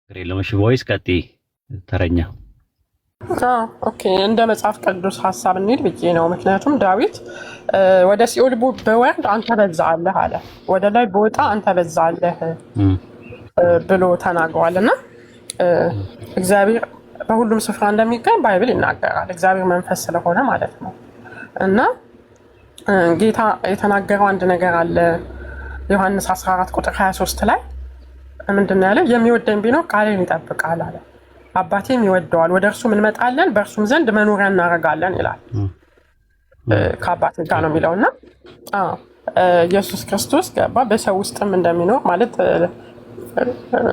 ግሬለሽ ቮይስ ቀጥይ ተረኛ ኦኬ እንደ መጽሐፍ ቅዱስ ሐሳብ እንሂድ ብዬ ነው። ምክንያቱም ዳዊት ወደ ሲኦል ብወርድ አንተ በዛለህ አለ፣ ወደ ላይ ብወጣ አንተ በዛለህ ብሎ ተናግሯል። እና እግዚአብሔር በሁሉም ስፍራ እንደሚገኝ ባይብል ይናገራል። እግዚአብሔር መንፈስ ስለሆነ ማለት ነው። እና ጌታ የተናገረው አንድ ነገር አለ። ዮሐንስ 14 ቁጥር 23 ላይ ምንድን ነው ያለ? የሚወደኝ ቢኖር ቃሌን ይጠብቃል አለ። አባቴም ይወደዋል፣ ወደ እርሱም እንመጣለን፣ በእርሱም ዘንድ መኖሪያ እናደርጋለን ይላል። ከአባቴ ጋር ነው የሚለው። እና ኢየሱስ ክርስቶስ ገባ በሰው ውስጥም እንደሚኖር ማለት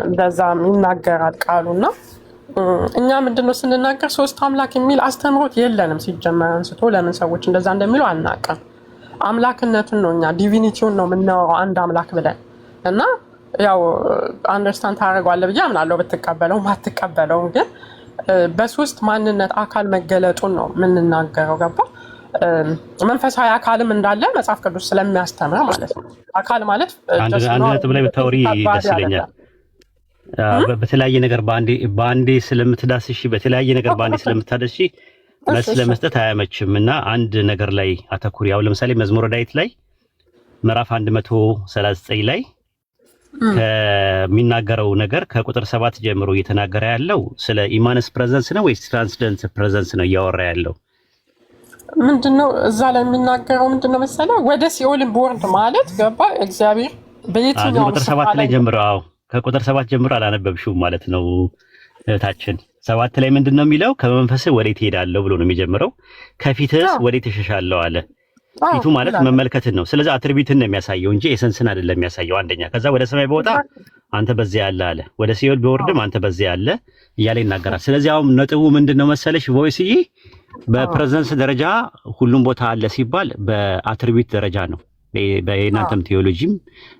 እንደዛም ይናገራል ቃሉ። እና እኛ ምንድነው ስንናገር ሶስት አምላክ የሚል አስተምሮት የለንም ሲጀመር አንስቶ። ለምን ሰዎች እንደዛ እንደሚሉ አናውቅም። አምላክነቱን ነው እኛ ዲቪኒቲውን ነው የምናወራው አንድ አምላክ ብለን። እና ያው አንደርስታንድ ታደርገዋለህ ብዬ አምናለሁ፣ ብትቀበለው ማትቀበለውም። ግን በሶስት ማንነት አካል መገለጡን ነው የምንናገረው። ገባ? መንፈሳዊ አካልም እንዳለ መጽሐፍ ቅዱስ ስለሚያስተምር ማለት ነው። አካል ማለት አንድ ነጥብ ላይ ብታወሪ ደስ ይለኛል። በተለያየ ነገር በአንዴ ስለምትዳስሺ በተለያየ ነገር በአንዴ ስለምታደስሺ መልስ ለመስጠት አያመችም። እና አንድ ነገር ላይ አተኩሪ። ያው ለምሳሌ መዝሙረ ዳዊት ላይ ምዕራፍ 139 ላይ ከሚናገረው ነገር ከቁጥር 7 ጀምሮ እየተናገረ ያለው ስለ ኢማነስ ፕሬዘንስ ነው ወይስ ትራንስደንስ ፕሬዘንስ ነው እያወራ ያለው? ምንድነው እዛ ላይ የሚናገረው? ምንድነው መሰለህ? ወደ ሲኦል ቦርድ ማለት ገባ? እግዚአብሔር በየትኛው ቁጥር 7 ላይ ጀምሮ ከቁጥር 7 ጀምሮ አላነበብሽውም ማለት ነው እህታችን። 7 ላይ ምንድነው የሚለው? ከመንፈስህ ወዴት እሄዳለሁ ብሎ ነው የሚጀምረው። ከፊትህስ ወዴት እሸሻለሁ አለ። ፊቱ ማለት መመልከትን ነው። ስለዚህ አትሪቢዩትን ነው የሚያሳየው እንጂ ኤሰንስን አይደለም የሚያሳየው። አንደኛ ከዛ ወደ ሰማይ በወጣ አንተ በዚያ ያለ አለ፣ ወደ ሲኦል ቢወርድም አንተ በዚያ ያለ እያለ ይናገራል። ስለዚህ አሁን ነጥቡ ምንድነው መሰለሽ ቮይስዬ፣ በፕሬዘንስ ደረጃ ሁሉም ቦታ አለ ሲባል በአትሪቢዩት ደረጃ ነው በእናንተም ቴዎሎጂም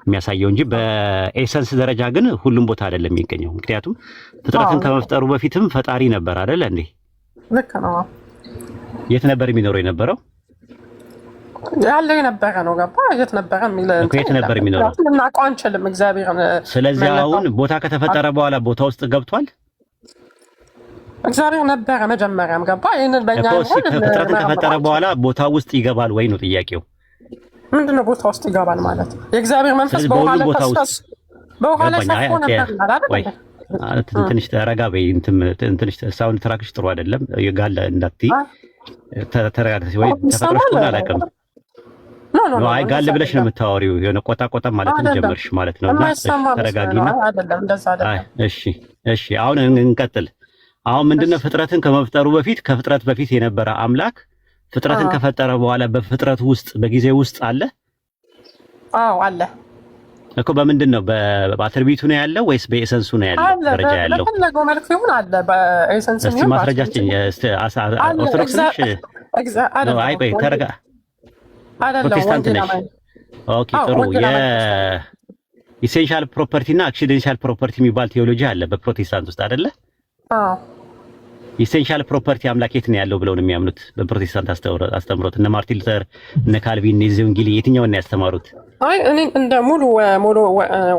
የሚያሳየው እንጂ በኤሰንስ ደረጃ ግን ሁሉም ቦታ አይደለም የሚገኘው። ምክንያቱም ፍጥረትን ከመፍጠሩ በፊትም ፈጣሪ ነበር አይደለ እንዴ? ልክ ነው። የት ነበር የሚኖረው የነበረው? ያለ የነበረ ነው። ገባ? የት ነበረ የሚለው የት ነበር የሚኖረው ልናውቀው አንችልም እግዚአብሔርን። ስለዚህ አሁን ቦታ ከተፈጠረ በኋላ ቦታ ውስጥ ገብቷል። እግዚአብሔር ነበረ መጀመሪያም። ገባ? ይሄንን በእኛ ፍጥረትን ከፈጠረ በኋላ ቦታ ውስጥ ይገባል ወይ ነው ጥያቄው። ምንድነው ቦታ ውስጥ ይገባል ማለት? የእግዚአብሔር መንፈስ በውሃ ላይ ሰፍኖ ነበር አይደል? ትንሽ ተረጋ በይ። ትንሽ ሳውንድ ትራክሽ ጥሩ አይደለም። የጋለ እንዳትይ ተረጋግተሽ ወይ ተፈጥሮሽ ሆነ አላውቅም። ኖ አይ ጋል ብለሽ ነው የምታወሪው። የሆነ ቆጣ ማለትን ጀመርሽ ማለት ነው። እና ተረጋጊና አይደለም እንደዛ አይደለም። እሺ አሁን እንቀጥል። አሁን ምንድነው ፍጥረትን ከመፍጠሩ በፊት ከፍጥረት በፊት የነበረ አምላክ ፍጥረትን ከፈጠረ በኋላ በፍጥረት ውስጥ በጊዜ ውስጥ አለ? አዎ አለ እኮ። በምንድን ነው? በአትሪቢዩቱ ነው ያለው ወይስ በኤሰንሱ ነው ያለው? ደረጃ ያለው በፈለገው መልኩ ይሁን አለ። በኤሰንስ ነው ማስረጃችን ኦርቶዶክስ ነሽ? አይ ቆይ ተረጋ። ፕሮቴስታንት ነሽ? ኦኬ ጥሩ። የኢሴንሻል ፕሮፐርቲ እና አክሲደንሻል ፕሮፐርቲ የሚባል ቴዎሎጂ አለ በፕሮቴስታንት ውስጥ አይደለ? አዎ። ኢሴንሻል ፕሮፐርቲ አምላክ የት ነው ያለው ብለው ነው የሚያምኑት በፕሮቴስታንት አስተምሮት። እነ ማርቲን ሉተር እነ ካልቪን እነ ዞንጊሊ የትኛውን ነው ያስተማሩት? አይ እኔ እንደ ሙሉ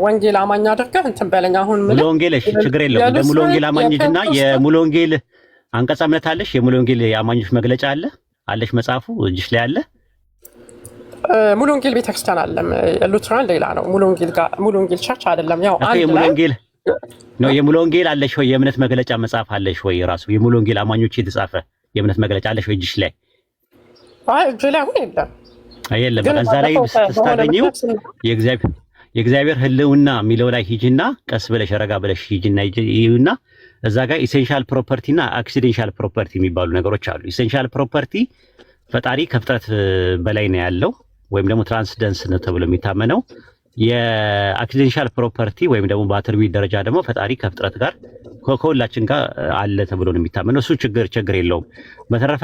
ወንጌል አማኝ አድርገህ እንትን በለኝ። አሁን ሙሉ ወንጌል እሺ፣ ችግር የለውም። እንደ ሙሉ ወንጌል አማኝና የሙሉ ወንጌል አንቀጸ እምነት አለሽ? የሙሉ ወንጌል የአማኞች መግለጫ አለሽ? መጽሐፉ እጅሽ ላይ አለ? ሙሉ ወንጌል ቤተክርስቲያን አለም። ሉተራን ሌላ ነው። ሙሉ ወንጌል ቸርች አይደለም። ያው አንድ የሙሉ ወንጌል ነው። የሙሉ ወንጌል አለሽ ወይ? የእምነት መግለጫ መጽሐፍ አለሽ ወይ? ራሱ የሙሉ ወንጌል አማኞች የተጻፈ የእምነት መግለጫ አለሽ ወይ እጅሽ ላይ? አይ እጅ ላይ አሁን የለም። እዛ ላይ ስታገኚው የእግዚአብሔር ሕልውና የሚለው ላይ ሂጂና ቀስ ብለሽ ረጋ ብለሽ ሂጂና ይዩና እዛ ጋር ኢሴንሻል ፕሮፐርቲ እና አክሲደንሻል ፕሮፐርቲ የሚባሉ ነገሮች አሉ። ኢሴንሻል ፕሮፐርቲ ፈጣሪ ከፍጥረት በላይ ነው ያለው ወይም ደግሞ ትራንስደንስ ነው ተብሎ የሚታመነው። የአክሲደንሻል ፕሮፐርቲ ወይም ደግሞ በአትሪቢዩት ደረጃ ደግሞ ፈጣሪ ከፍጥረት ጋር ከሁላችን ጋር አለ ተብሎ ነው የሚታመነው። እሱ ችግር የለውም። በተረፈ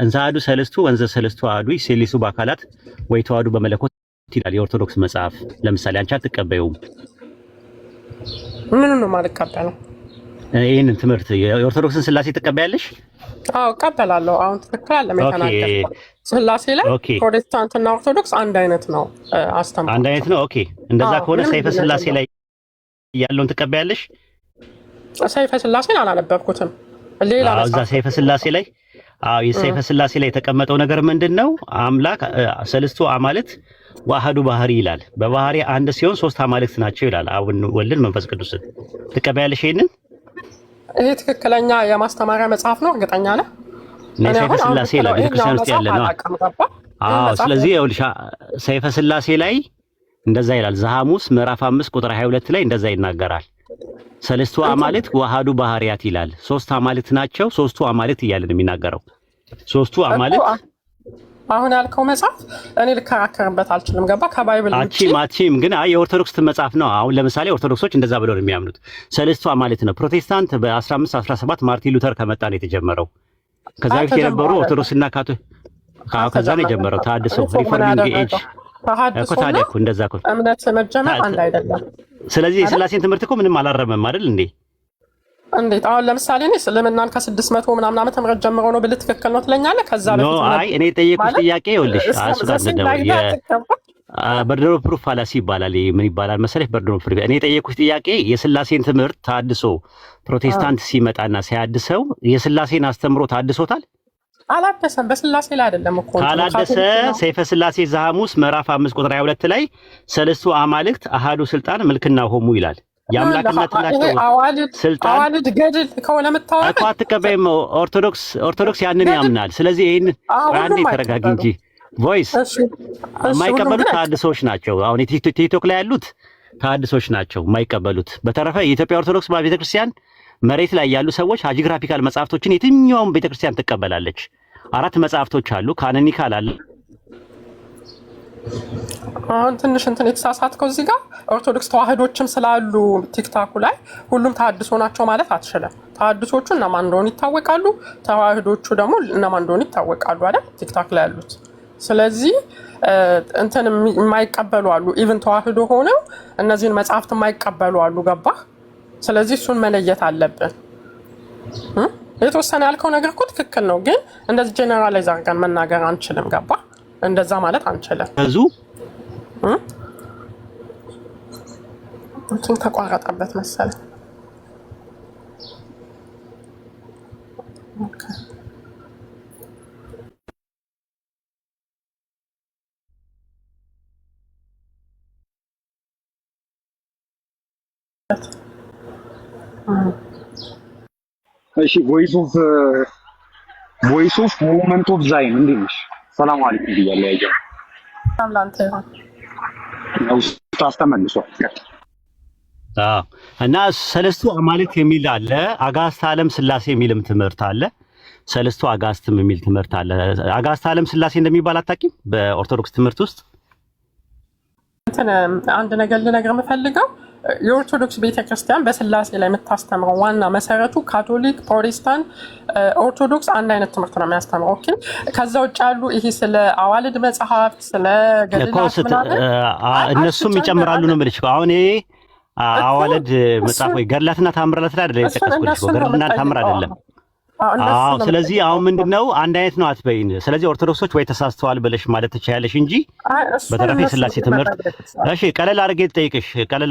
እንዘ አሐዱ ሰለስቱ ወንዘ ሰለስቱ አሐዱ ይሴልሱ በአካላት ወይ ተዋሕዱ በመለኮት ይላል የኦርቶዶክስ መጽሐፍ። ለምሳሌ አንቺ አትቀበዩም? ምን ነው የማልቀበለው? ይህንን ትምህርት የኦርቶዶክስን ስላሴ ትቀበያለሽ? አዎ እቀበላለሁ። አሁን ትክክል አለ መተናገር ስላሴ ላይ ፕሮቴስታንትና ኦርቶዶክስ አንድ አይነት ነው አስተምሮ። አንድ አይነት ነው። ኦኬ እንደዛ ከሆነ ሰይፈ ስላሴ ላይ ያለውን ትቀበያለሽ? ሰይፈ ስላሴን አላነበብኩትም። ሌላ እዛ ሰይፈ ስላሴ ላይ የሰይፈ ስላሴ ላይ የተቀመጠው ነገር ምንድነው? አምላክ ሰለስቱ አማልክት ዋህዱ ባህሪ ይላል። በባህሪ አንድ ሲሆን ሶስት አማልክት ናቸው ይላል። አብን፣ ወልድን፣ መንፈስ ቅዱስን ትቀበያለሽ? ይሄንን ይሄ ትክክለኛ የማስተማሪያ መጽሐፍ ነው? እርግጠኛ ነህ? ሰይፈ ስላሴ ላይ ቤተክርስቲያን ውስጥ ያለ ነው። ስለዚህ ይኸውልሽ ሰይፈ ስላሴ ላይ እንደዛ ይላል። ዘሐሙስ ምዕራፍ 5 ቁጥር 22 ላይ እንደዛ ይናገራል። ሰለስቱ አማልክት ዋሃዱ ባህሪያት ይላል። ሶስት አማልክት ናቸው። ሶስቱ አማልክት እያለ ነው የሚናገረው። ሶስቱ አማልክት አሁን ያልከው መጽሐፍ እኔ ልከራከርበት አልችልም። ገባ? ከባይብል ውጪ ማቺም ግን የኦርቶዶክስ መጽሐፍ ነው። አሁን ለምሳሌ ኦርቶዶክሶች እንደዛ ብለው ነው የሚያምኑት። ሰለስቱ አማልክት ነው። ፕሮቴስታንት በ15 17 ማርቲን ሉተር ከመጣ ነው የተጀመረው። ከዛ በፊት የነበሩ ኦርቶዶክስና ከዛ ነው የጀመረው ተሐድሶ ሪፎርሚንግ ኤጅ ታዲያ እኮ እንደዛ እኮ እምነት መጀመር አንድ አይደለም። ስለዚህ የስላሴን ትምህርት እኮ ምንም አላረመም አይደል እንዴ? እንዴት? አሁን ለምሳሌ እኔ እስልምናን ከ600 ምናምን ዓመተ ምህረት ጀምሮ ነው ብል ትክክል ነው ትለኛለህ? ከዛ በፊት ነው። አይ እኔ የጠየኩሽ ጥያቄ ይኸውልሽ እሱ ጋር በርደሮ ፕሩፍ ፋላሲ ይባላል። ምን ይባላል መሰለሽ? በርደሮ ፕሩፍ። እኔ የጠየኩሽ ጥያቄ የስላሴን ትምህርት ታድሶ ፕሮቴስታንት ሲመጣና ሲያድሰው የስላሴን አስተምሮ ታድሶታል? አላደሰም። በስላሴ ላይ አይደለም እኮ ካላደሰ ሰይፈ ስላሴ ዘሐሙስ ምዕራፍ 5 ቁጥር 22 ላይ ሰለስቱ አማልክት አሃዱ ስልጣን ምልክና ሆሙ ይላል። የአምላክነታቸው ስልጣን አዋልድ ገድል ከሆነ መታወቅ እኮ አትቀበይም። ኦርቶዶክስ ያንን ያምናል። ስለዚህ ይሄን አንዴ ተረጋጊ እንጂ ቮይስ የማይቀበሉት ተሐድሶች ናቸው። አሁን ቲክቶክ ላይ ያሉት ተሐድሶች ናቸው የማይቀበሉት። በተረፈ የኢትዮጵያ ኦርቶዶክስ ቤተክርስቲያን መሬት ላይ ያሉ ሰዎች ሃጂግራፊካል መጽሐፍቶችን የትኛውም ቤተክርስቲያን ትቀበላለች። 4 መጽሐፍቶች አሉ። ካኖኒካል አለ። አሁን ትንሽ የተሳሳትከው እዚህ ጋር ኦርቶዶክስ ተዋህዶችም ስላሉ ቲክታኩ ላይ ሁሉም ተሐድሶ ናቸው ማለት አትችልም። ተሐድሶቹ እነማን እንደሆኑ ይታወቃሉ። ተዋህዶቹ ደግሞ እነማን እንደሆኑ ይታወቃሉ አይደል? ቲክታክ ላይ ያሉት። ስለዚህ የማይቀበሉ አሉ። ኢቭን ተዋህዶ ሆነው እነዚህን መጽሐፍት የማይቀበሉ አሉ። ገባህ? ስለዚህ እሱን መለየት አለብን። የተወሰነ ያልከው ነገር እኮ ትክክል ነው፣ ግን እንደዚህ ጄኔራላይዝ አድርገን መናገር አንችልም። ገባ? እንደዛ ማለት አንችልም። እንትን ተቋረጠበት መሰለኝ። እሺ ቮይስ ኦፍ ሞመንት ኦፍ ዛይን እንዴት ነሽ? ሰላም አለይኩም ብያለሁ። ያጀው አምላንተ ይሁን ነው ታስተመልሷል። እና ሰለስቱ አማልክት የሚል አለ። አጋዕዝተ ዓለም ሥላሴ የሚልም ትምህርት አለ። ሰለስቱ አጋዕዝትም የሚል ትምህርት አለ። አጋዕዝተ ዓለም ሥላሴ እንደሚባል አታውቂም? በኦርቶዶክስ ትምህርት ውስጥ አንድ ነገር ልነግርህ የምፈልገው የኦርቶዶክስ ቤተክርስቲያን በስላሴ ላይ የምታስተምረው ዋና መሰረቱ ካቶሊክ፣ ፕሮቴስታንት፣ ኦርቶዶክስ አንድ አይነት ትምህርት ነው የሚያስተምረው። ኦኬ። ከዛ ውጭ ያሉ ይሄ ስለ አዋልድ መጽሐፍት ስለ ገድላት ምናምን እነሱም ይጨምራሉ ነው የምልሽ። አሁን ይሄ አዋልድ መጽሐፍ ወይ ገድላትና ታምራት ላይ አይደለም የተጠቀስኩልሽ። ገድላትና ታምር አይደለም። ስለዚህ አሁን ምንድነው አንድ አይነት ነው አትበይን። ስለዚህ ኦርቶዶክሶች ወይ ተሳስተዋል ብለሽ ማለት ትችያለሽ እንጂ በተረፈ የሥላሴ ትምህርት እሺ። ቀለል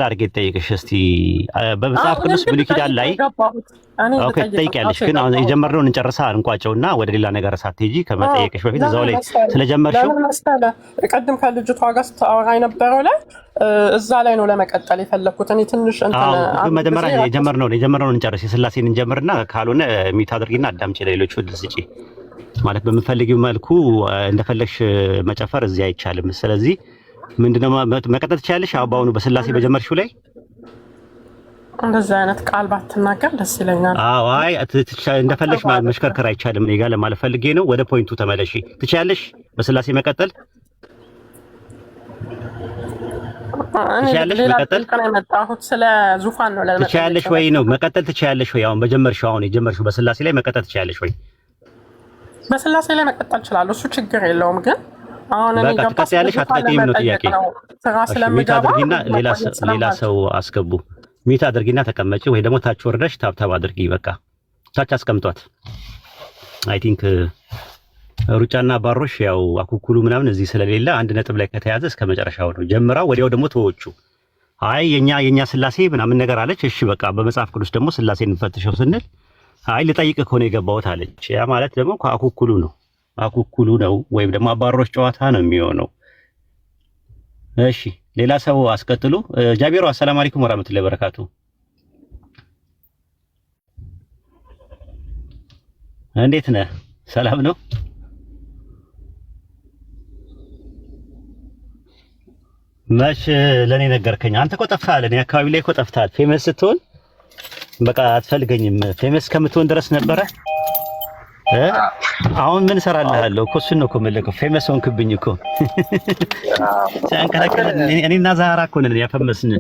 አድርጌ ልጠይቅሽ እስቲ በመጽሐፍ ቅዱስ ብሉይ ኪዳን ላይ ኦኬ ትጠይቂያለሽ፣ ግን አሁን የጀመርነውን እንጨርሳ እንቋጨውና ወደ ሌላ ነገር ሳትሄጂ ከመጠየቅሽ በፊት እዛው ላይ ስለጀመርሽው ቅድም ከልጅቷ ጋር ስታወራ የነበረው ላይ እዛ ላይ ነው ለመቀጠል የፈለኩት። እኔ ትንሽ መጀመሪያ የጀመርነውን እንጨርስ። የሥላሴን እንጀምርና ካልሆነ ሚት አድርጊና አዳምጪ፣ ለሌሎቹ እድል ስጪ። ማለት በምፈልጊው መልኩ እንደፈለግሽ መጨፈር እዚህ አይቻልም። ስለዚህ ምንድነው መቀጠል ትችያለሽ። በአሁኑ በሥላሴ በጀመርሽው ላይ እንደዚህ አይነት ቃል ባትናገር ደስ ይለኛል። አይ እንደፈለግሽ መሽከርከር አይቻልም። እኔ ጋር ለማለት ፈልጌ ነው። ወደ ፖይንቱ ተመለሺ። ትችያለሽ በሥላሴ መቀጠል ትችያለሽ መቀጠል ስለ ዙፋን ነው ለምን ትችያለሽ ወይ ነው መቀጠል ትችያለሽ ወይ? አሁን በጀመርሽው አሁን የጀመርሽው በሥላሴ ላይ መቀጠል ትችያለሽ ወይ? በሥላሴ ላይ መቀጠል እችላለሁ፣ እሱ ችግር የለውም። ግን አሁን እኔ በቃ ትቀጥያለሽ አትቀጥይም ነው ጥያቄ። ሚት አድርጊና ሌላ ሰው አስገቡ። ሚት አድርጊና ተቀመጪ፣ ወይ ደግሞ ታች ወርደሽ ታብታብ አድርጊ። በቃ ታች አስቀምጧት። አይ ቲንክ ሩጫና ባሮሽ ያው አኩኩሉ ምናምን እዚህ ስለሌለ አንድ ነጥብ ላይ ከተያዘ እስከ መጨረሻው ነው ጀምራው፣ ወዲያው ደግሞ ተወቹ። አይ የኛ ስላሴ ምናምን ነገር አለች። እሺ በቃ በመጽሐፍ ቅዱስ ደግሞ ስላሴን እንፈትሸው ስንል አይ ልጠይቅህ እኮ ነው የገባሁት አለች። ያ ማለት ደግሞ አኩኩሉ ነው ወይም ደግሞ አባሮች ጨዋታ ነው የሚሆነው። እሺ ሌላ ሰው አስቀጥሉ። ጃቢሮ አሰላሙ አለይኩም ወራህመቱላሂ ወበረካቱ። እንዴት ነህ? ሰላም ነው? መች ለኔ ነገርከኝ? አንተ እኮ ጠፍተሃል። እኔ አካባቢ ላይ እኮ ጠፍተሃል። ፌመስ ስትሆን በቃ አትፈልገኝም። ፌመስ ከምትሆን ድረስ ነበረ። አሁን ምን እሰራልሃለሁ እኮ እሱን ነው እኮ የምልህ። ፌመስ ሆንክብኝ እኮ ሲያንከለከለ እኔና ዛህራ እኮ ነን ያፈመስን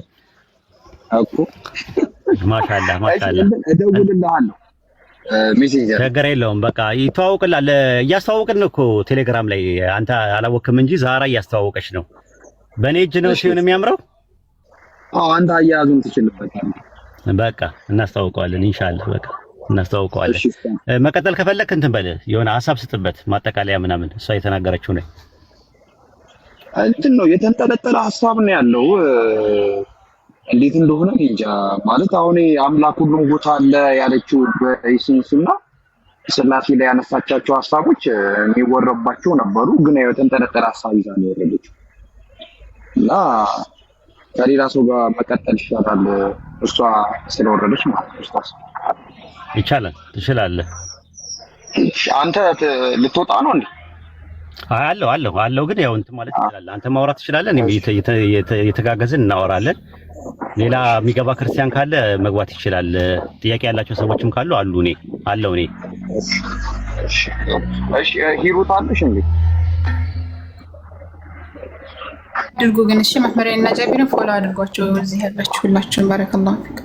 እኮ። ማሻአላህ እደውልልሃለሁ። ሜሴንጀር ችግር የለውም። በቃ ይተዋወቅላል። እያስተዋወቅን እኮ ቴሌግራም ላይ አንተ አላወቅም እንጂ ዛህራ እያስተዋወቀች ነው። በእኔ እጅ ነው ሲሆን የሚያምረው። አንተ አያያዙን ትችልበታለህ። በቃ እናስተዋውቀዋለን ኢንሻአላህ። በቃ እናስተዋውቀዋለን። መቀጠል ከፈለክ እንትን በል የሆነ ሀሳብ ስጥበት፣ ማጠቃለያ ምናምን እሷ የተናገረችው ነው። እንትን ነው የተንጠለጠለ ሀሳብ ነው ያለው። እንዴት እንደሆነ እንጃ። ማለት አሁን አምላክ ሁሉም ቦታ አለ ያለችው በኢየሱስና ስላሴ ላይ ያነሳቻቸው ሀሳቦች የሚወረባቸው ነበሩ፣ ግን የተንጠለጠለ ሀሳብ ይዛ ነው የወረደችው እና ከሌላ ሰው ጋር መቀጠል ይሻላል። እሷ ስለወረደች ማለት ነው። ይቻላል፣ ትችላለህ። አንተ ልትወጣ ነው እንዴ? አለው ግን ያው እንትን ማለት ትችላለህ። አንተ ማውራት ትችላለህ። እኔም የተጋገዝን እናወራለን። ሌላ የሚገባ ክርስቲያን ካለ መግባት ይችላል። ጥያቄ ያላቸው ሰዎችም ካሉ እኔ እሺ ሂሩት አለሽ እንዴ? አድርጉ ግን እሺ። መመሪያ እና ጃቢርን ፎሎ አድርጓቸው እዚህ ያላችሁ ሁላችሁም። ባረከላሁ ፊክ።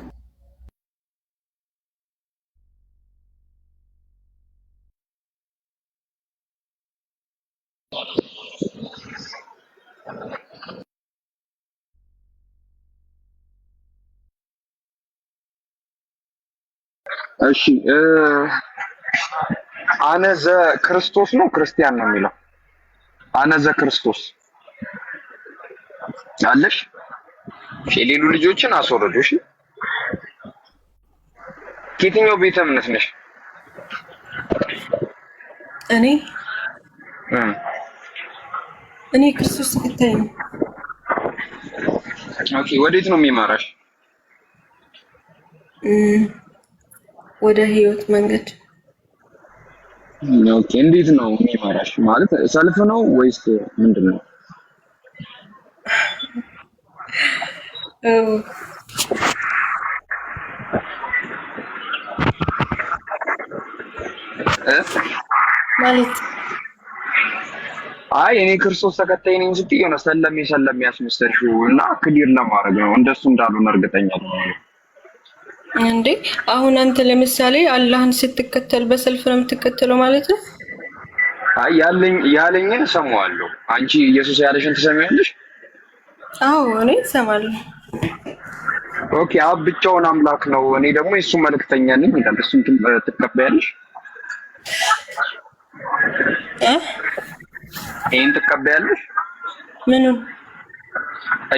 እሺ አነዘ ክርስቶስ ነው ክርስቲያን ነው የሚለው? አነዘ ክርስቶስ አለሽ? የሌሉ ልጆችን አስወረዱ። እሺ ከየትኛው ቤተ እምነት ነሽ? እኔ ክርስቶስ ተከታይ ነኝ። ኦኬ ወዴት ነው የሚመራሽ? ወደ ህይወት መንገድ። ኦኬ እንዴት ነው የሚመራሽ? ማለት ሰልፍ ነው ወይስ ምንድነው? ማለት አይ እኔ ክርስቶስ ተከታይ ነኝ ስትይ የሆነ ሰለም ያስመሰልሽው እና ክሊር ለማድረግ ነው። እንደሱ እንዳልሆነ እርግጠኛ ነኝ። እንዴ አሁን አንተ ለምሳሌ አላህን ስትከተል በሰልፍ ነው የምትከተለው ማለት ነው? አይ ያለኝን እሰማዋለሁ። አንቺ ኢየሱስ ያለሽን ትሰሚያለሽ? አዎ እኔ እሰማለሁ። ኦኬ አብ ብቻውን አምላክ ነው፣ እኔ ደግሞ የሱ መልእክተኛ ነኝ ይላል። እሱን ትቀበያለሽ? ይሄን ትቀበያለሽ? ምኑን?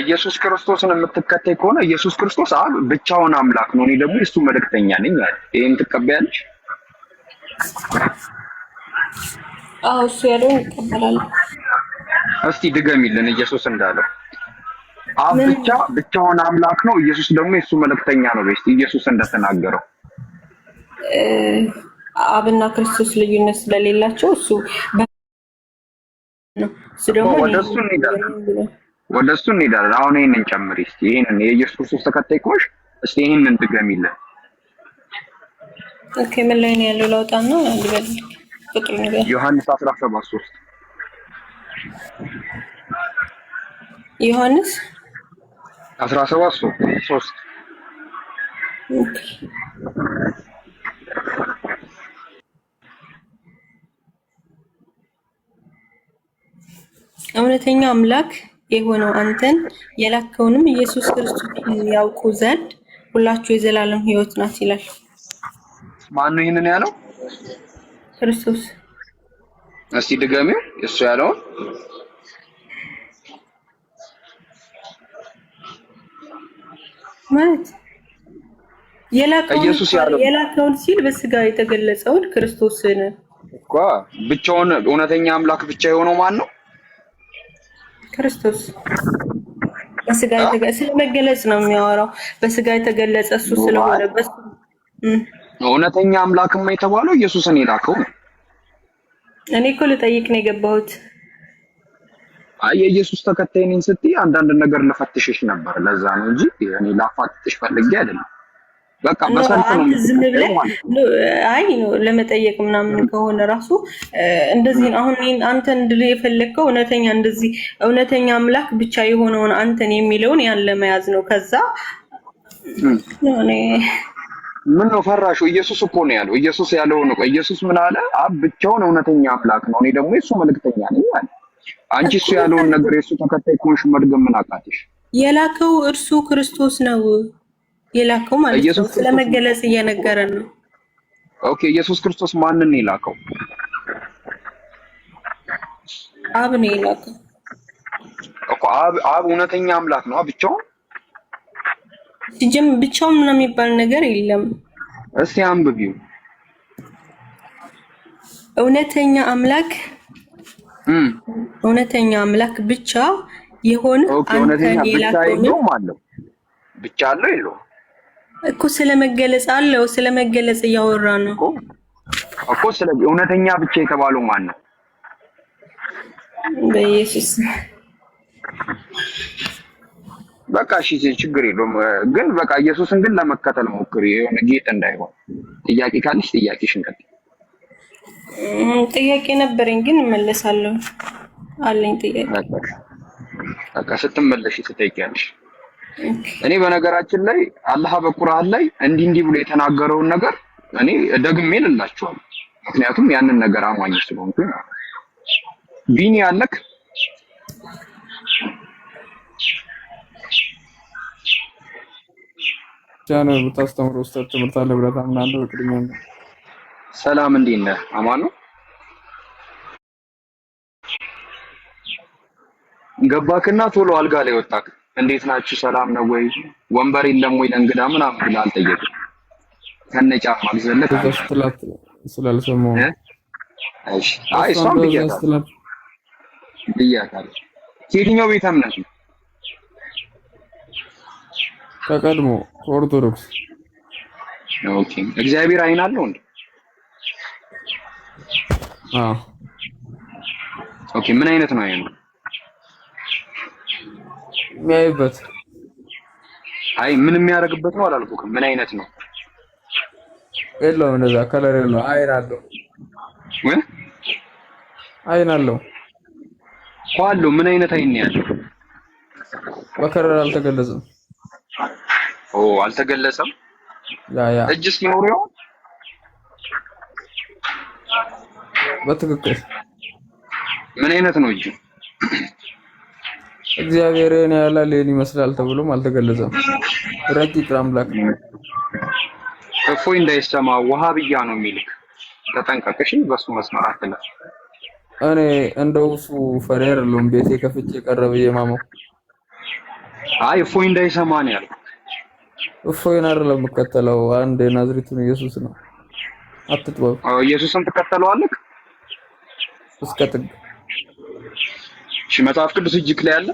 ኢየሱስ ክርስቶስን የምትከተይ ከሆነ ኢየሱስ ክርስቶስ አብ ብቻውን አምላክ ነው፣ እኔ ደግሞ የሱ መልእክተኛ ነኝ ይላል። ይሄን ትቀበያለሽ? አዎ እሱ ያለውን እቀበላለሁ። እስቲ ድገሚልን ኢየሱስ እንዳለው አብ ብቻውን አምላክ ነው፣ ኢየሱስ ደግሞ የሱ መልእክተኛ ነው። በስቲ ኢየሱስ እንደተናገረው አብና ክርስቶስ ልዩነት ስለሌላቸው እሱ ደግሞ ወደ እሱ እንሄዳለን። አሁን ይሄንን ጨምሪ እስቲ። ይሄንን የኢየሱስ ክርስቶስ ተከታይ ከሆንሽ እስቲ ይሄንን ድገሚልን። ኦኬ ምን ላይ ነው ያለው? ላውጣና ልበል ቁጥሩ ነገር ዮሐንስ 17:3 ዮሐንስ 17:3 እውነተኛ አምላክ የሆነው አንተን የላከውንም ኢየሱስ ክርስቶስን ያውቁ ዘንድ ሁላችሁ የዘላለም ሕይወት ናት ይላል። ማን ነው ይሄንን ያለው? ክርስቶስ። እስቲ ድገሚው እሱ ያለውን። ማለት የላከውን ሲል በስጋ የተገለጸውን ክርስቶስን እኮ ብቻውን እውነተኛ አምላክ ብቻ የሆነው ማን ነው? ክርስቶስ በስጋ ስለመገለጽ ነው የሚያወራው። በስጋ የተገለጸ እሱ ስለሆነ በሱ እውነተኛ አምላክማ የተባለው ኢየሱስን የላከው ነው። እኔ እኮ ልጠይቅ ነው የገባሁት። አይ የኢየሱስ ተከታይ ነኝ ስትይ አንዳንድ ነገር ልፈትሽሽ ነበር። ለዛ ነው እንጂ እኔ ላፋትሽ ፈልጌ አይደለም። በቃ በሰልፍ ነው ዝም ብለህ አይ ነው ለመጠየቅ ምናምን ከሆነ ራሱ እንደዚህ አሁን አንተ እንድል የፈለከው እውነተኛ እንደዚህ እውነተኛ አምላክ ብቻ የሆነውን አንተን የሚለውን ያን ለመያዝ ነው። ከዛ ምን ነው ፈራሹ? ኢየሱስ እኮ ነው ያለው። ኢየሱስ ያለው ነው። ኢየሱስ ምን አለ? አብ ብቻውን እውነተኛ አምላክ ነው፣ እኔ ደግሞ የሱ መልእክተኛ ነኝ አለ። አንቺ እሱ ያለውን ነገር የሱ ተከታይ ኮንሽ መድገም ምን አቃተሽ? የላከው እርሱ ክርስቶስ ነው የላከው ማለት ነው። ስለመገለጽ እየነገረን ነው። ኦኬ ኢየሱስ ክርስቶስ ማንን ነው የላከው? አብ ነው የላከው እኮ አብ እውነተኛ አምላክ ነው ብቻውን። ብቻውን ምንም የሚባል ነገር የለም። እስቲ አንብቢው። እውነተኛ አምላክ ብቻ የሆነ አንተን የላከው ማለት ብቻ አለው ይለው እኮ ስለመገለጽ አለው። ስለመገለጽ እያወራ ነው እኮ ስለ እውነተኛ ብቻ የተባለው ማን ነው? በኢየሱስ። በቃ እሺ ችግር የለውም። ግን በቃ ኢየሱስን ግን ለመከተል ሞክሪ፣ የሆነ ጌጥ እንዳይሆን። ጥያቄ ካለሽ ጥያቄሽን ቀጥይ። ጥያቄ ነበረኝ ግን እመለሳለሁ አለኝ ጥያቄ። በቃ ስትመለሺ ትጠይቂያለሽ። እኔ በነገራችን ላይ አላህ በቁርአን ላይ እንዲህ ብሎ የተናገረውን ነገር እኔ ደግሜ ልላችኋለሁ። ምክንያቱም ያንን ነገር አማኝ ስለሆንኩ ነው። ቢኒ አለክ ጃነ ብታስተምሩ ኡስታዝ ትምህርት አለ ብለህ ታምናለህ? በቅድሚያ ሰላም እንዴት ነህ? አማን ነው። ገባክና ቶሎ አልጋ ላይ ወጣክ። እንዴት ናችሁ? ሰላም ነው ወይ? ወንበር የለም ወይ ለእንግዳ ምናምን ብለህ አልጠየቅም። ከነጫማ ግዘለክ ስላልሰማሁ። እሺ አይ እሷም ብያታለሁ። ከየትኛው ቤተ እምነት ነው? ከቀድሞ ኦርቶዶክስ። ኦኬ እግዚአብሔር አይን አለው እንዴ? ኦኬ ምን አይነት ነው አይኑ? የሚያይበት። አይ ምን የሚያደርግበት ነው አላልኩህም። ምን አይነት ነው? የለውም እንደዛ ከለር የለውም። አይን አለው። አይን አለው አለው። ምን አይነት አይን ነው ያለው? በከለር አልተገለጸም። አልተገለጸም። ያ እጅ ሲኖረው በትክክል ምን አይነት ነው እጁ? እግዚአብሔርን ያላል ይመስላል ተብሎም አልተገለጸም። ረቂቅ አምላክ እፎይ እንዳይሰማ ወሃብያ ነው የሚልክ። ተጠንቀቅሽ፣ በሱ መስመር አትለፍ። እኔ እንደው እሱ ፈሪር አይደለም። ቤቴ ከፍቼ ቀረበ የማመው አይ እፎይ እንዳይሰማ ነው ያልኩት። እፎይን አይደለም የምከተለው፣ አንድ የናዝሬቱን ኢየሱስ ነው። አትጥበብ። ኢየሱስን ትከተለዋለህ እስከ ጥግ። እሺ መጽሐፍ ቅዱስ እጅክ ላይ አለ?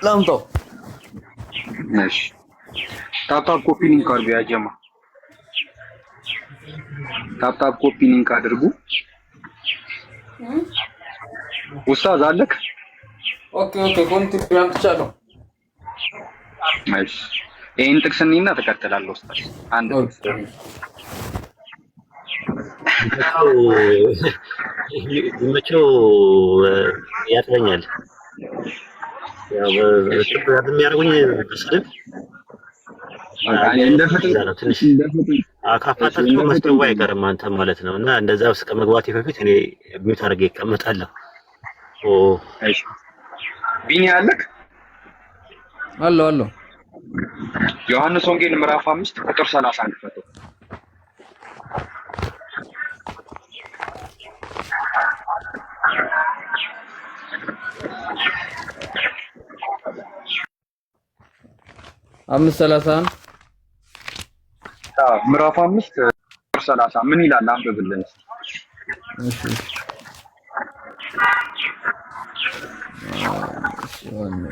ላምጣው። እሺ ታፕታፕ ኮፒ ሊንክ አድርጉ። ያ ጀማ ታፕታፕ ኮፒ ሊንክ አድርጉ። ኡስታዝ አለክ? ኦኬ ኮንቲኒው አምጥቻለሁ። እሺ ይሄን ጥቅስኝና ተከተላለሁ ኡስታዝ። አንድ መቼው ያጥረኛል። ያው የሚያደርጉኝ ስድብ አካፋታቸው መስደቡ አይቀርም አንተም ማለት ነው። እና እንደዛ ውስጥ ከመግባቴ በፊት እኔ ሚውት አድርጌ እቀመጣለሁ። እሺ ቢኒ አለክ? አሎ ዮሐንስ ወንጌል ምዕራፍ 5 ቁጥር 31 ፈቶ 5:31 ምዕራፍ 5:30 ምን ይላል? አንብብልን። እሺ ዮሐንስ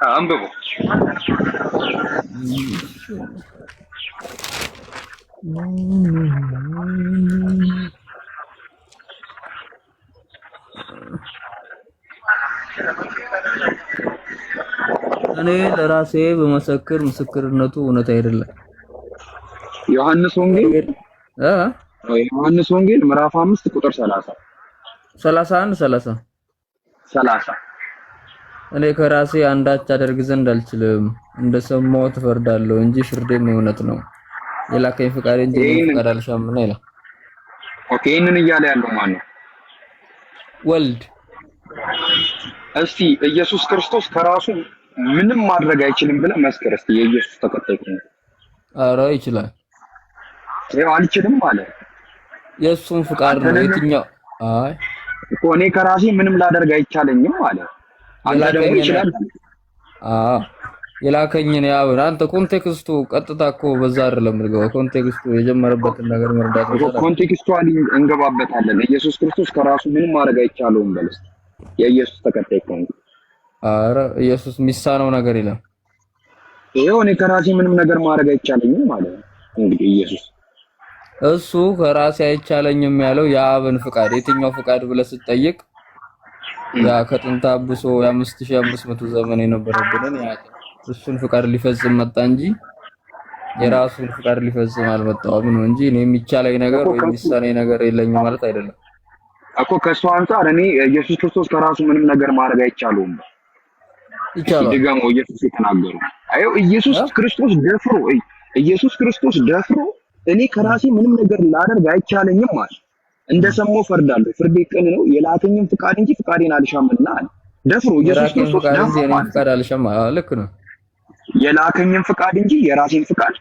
አንብቦ እኔ ለራሴ በመሰክር ምስክርነቱ እውነት አይደለም። ዮሐንስ ወንጌል ዮሐንስ ወንጌል ምዕራፍ 5 ቁጥር 30 እኔ ከራሴ አንዳች አደርግ ዘንድ አልችልም፣ እንደሰማሁት እፈርዳለሁ እንጂ ፍርዴም እውነት ነው። የላከኝ ፍቃድ እንጂ ፍቃድ አልሻምና ይላል። ኦኬ፣ ይሄንን እያለ ያለው ማን ነው? ወልድ። እስቲ ኢየሱስ ክርስቶስ ከራሱ ምንም ማድረግ አይችልም ብለህ መስክር እስቲ። የኢየሱስ ተከታይ ነው። ኧረ ይችላል። ይኸው አልችልም ማለት የእሱም ፍቃድ ነው። የትኛው? አይ እኮ እኔ ከራሴ ምንም ላደርግ አይቻለኝም ማለት አንተ ደግሞ ይችላል። የላከኝን ያብን አንተ ኮንቴክስቱ ቀጥታ እኮ በዛ አይደለም ልገባ። ኮንቴክስቱ የጀመረበትን ነገር መርዳት ነው። ኮንቴክስቱአሊ እንገባበታለን። ኢየሱስ ክርስቶስ ከራሱ ምንም ማድረግ አይቻለውም በለስ የኢየሱስ ተከታይ ነው። ኧረ ኢየሱስ የሚሳነው ነገር የለም። ይኸው እኔ ከራሴ ምንም ነገር ማድረግ አይቻለኝም ማለት ነው። እንግዲህ ኢየሱስ እሱ ከራሴ አይቻለኝም ያለው የአብን ፍቃድ የትኛው ፍቃድ ብለህ ስትጠይቅ ያ ከጥንት አብሶ የ5500 ዘመን የነበረብንን ያ እሱን ፍቃድ ሊፈጽም መጣ እንጂ የራሱን ፍቃድ ሊፈጽም አልመጣም ነው እንጂ እኔ የሚቻለኝ ነገር ወይ የሚሳነኝ ነገር የለኝም ማለት አይደለም እኮ። ከሱ አንፃር እኔ ኢየሱስ ክርስቶስ ከራሱ ምንም ነገር ማድረግ አይቻለውም ይቻላል። ደግሞ ኢየሱስ የተናገረው አየው ኢየሱስ ክርስቶስ ደፍሮ እኔ ከራሴ ምንም ነገር ላደርግ አይቻለኝም ማለት እንደሰማው ፈርዳለሁ፣ ፍርዴ ቅን ነው፣ የላከኝም ፍቃድ እንጂ ፍቃዴን አልሻምና አለ። ደፍሮ ኢየሱስ ክርስቶስ ፍቃድ አልሻም። ልክ ነው። የላከኝም ፍቃድ እንጂ የራሴን ፍቃድ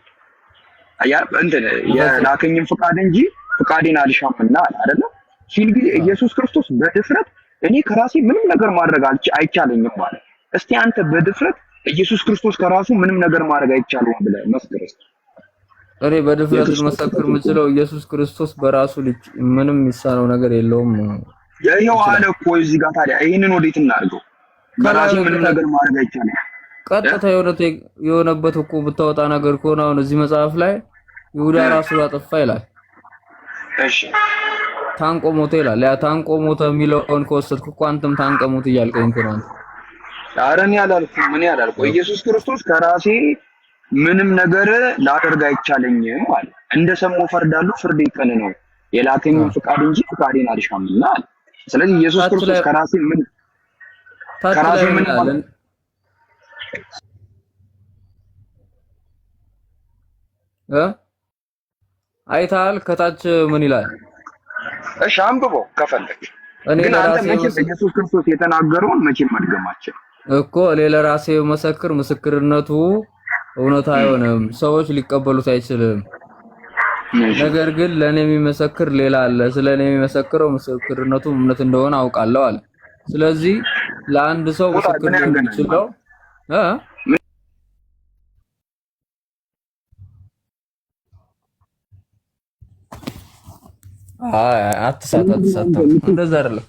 የላከኝም ፍቃድ እንጂ ፍቃዴን አልሻምና አለ አይደለ ሲል ጊዜ ኢየሱስ ክርስቶስ በድፍረት እኔ ከራሴ ምንም ነገር ማድረግ አይቻለኝም ማለት። እስቲ አንተ በድፍረት ኢየሱስ ክርስቶስ ከራሱ ምንም ነገር ማድረግ አይቻለውም ብለህ መስክር እስቲ። እኔ በድፍረት መሰክር የምችለው ኢየሱስ ክርስቶስ በራሱ ልጅ ምንም የሚሳነው ነገር የለውም። ይሄው አለ እኮ እዚህ ጋር። ታዲያ ይሄንን ወዴት እናድርገው? በራሱ ምንም ነገር ማድረግ አይቻልም። ቀጥታ የሆነበት እኮ ብታወጣ ነገር ከሆነ አሁን እዚህ መጽሐፍ ላይ ይሁዳ ራሱ ያጠፋ ይላል። እሺ ታንቆ ሞተ ይላል። ያ ታንቆ ሞተ የሚለውን ከወሰድክ እኮ አንተም ታንቀ ሞት እያልከኝ እኮ ነው። ኧረ እኔ አላልኩም። ምን ያላልኩት ኢየሱስ ክርስቶስ ከራሴ ምንም ነገር ላደርግ አይቻለኝም ማለት እንደሰማው ፈርዳለሁ፣ ፍርዴ ቅን ነው፣ የላከኝም ፍቃድ እንጂ ፍቃዴን አልሻምና አለ። ስለዚህ ኢየሱስ ክርስቶስ ከራሴ ምን አይታል ከታች ምን ይላል? እሺ አንብቦ ከፈለክ ግን አንተ መቼም ኢየሱስ ክርስቶስ የተናገረውን መቼም መድገማችን እኮ እኔ ለራሴ መሰክር ምስክርነቱ እውነት አይሆንም፣ ሰዎች ሊቀበሉት አይችልም። ነገር ግን ለኔ የሚመሰክር ሌላ አለ፣ ስለኔ የሚመሰክረው ምስክርነቱ እውነት እንደሆነ አውቃለሁ አለ። ስለዚህ ለአንድ ሰው ምስክር ሊሆን ይችላል አትሳታ እንደዛ አይደለም።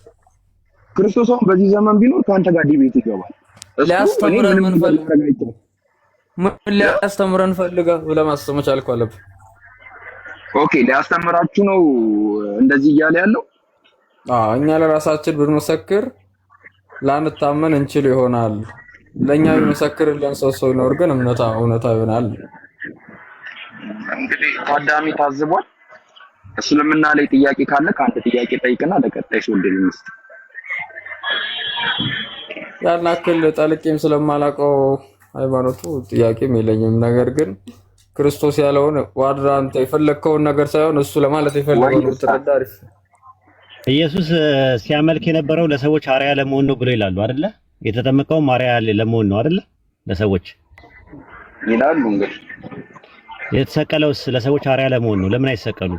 ክርስቶስ አሁን በዚህ ዘመን ቢኖር ከአንተ ጋር ዲቤት ይገባል። ሊያስተምረን ሊያስተምረን ፈልጋ ለማስተማር ቻልኩ አለብ። ኦኬ ሊያስተምራችሁ ነው እንደዚህ እያለ ያለው። እኛ ለራሳችን ብንመሰክር ላንታመን እንችል ይሆናል። ለኛ ቢመሰክርልን ሰው ይኖር ግን እውነታ ይሆናል። እንግዲህ ታዳሚ ታዝቧል። እስልምና ላይ ጥያቄ ካለ ከአንተ ጥያቄ ጠይቅና ለቀጣይ ሰው እንደሚስት ያን አክል ጠልቄም ስለማላውቀው ሃይማኖቱ ጥያቄም የለኝም። ነገር ግን ክርስቶስ ያለውን ዋድራ አንተ የፈለከውን ነገር ሳይሆን እሱ ለማለት የፈለገውን ተረዳ። አሪፍ ኢየሱስ ሲያመልክ የነበረው ለሰዎች አርአያ ለመሆን ነው ብሎ ይላሉ አይደለ? የተጠመቀው አርአያ ለመሆን ነው አይደለ? ለሰዎች ይላሉ። እንግዲህ የተሰቀለውስ ለሰዎች አርአያ ለመሆን ነው። ለምን አይሰቀሉ?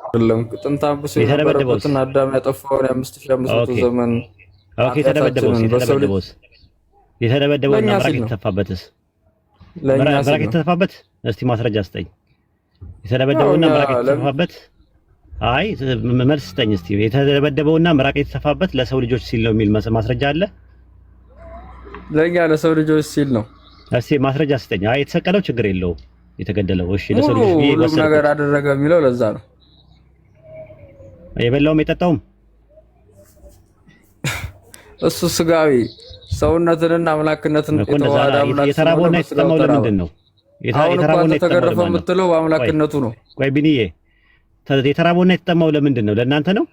አይደለም ጥንተ አብሶ የነበረበትን አዳም ያጠፋውን 5500 ዘመን ኦኬ የተደበደበው እና ምራቅ የተተፋበትስ ምራቅ የተተፋበት እስቲ ማስረጃ ስጠኝ። የተደበደበውና ምራቅ የተተፋበት አይ መልስ ስጠኝ እስቲ። የተደበደበውና ምራቅ የተተፋበት ለሰው ልጆች ሲል ነው የሚል ማስረጃ አለ? ለኛ ለሰው ልጆች ሲል ነው። እስቲ ማስረጃ ስጠኝ። አይ የተሰቀለው ችግር የለውም የተገደለው እሺ ለሰው ልጆች ሁሉም ነገር አደረገ የሚለው ለዛ ነው። የበላውም የጠጣውም እሱ ስጋዊ ሰውነትንና አምላክነትን የተዋሃደ አምላክ የተራበውና የተጠማው ለምንድን ነው? የተራበውና የተገረፈ የምትለው በአምላክነቱ ነው። ቆይ ቢኒዬ የተራበውና የተጠማው ለምንድን ነው? ለእናንተ ነው?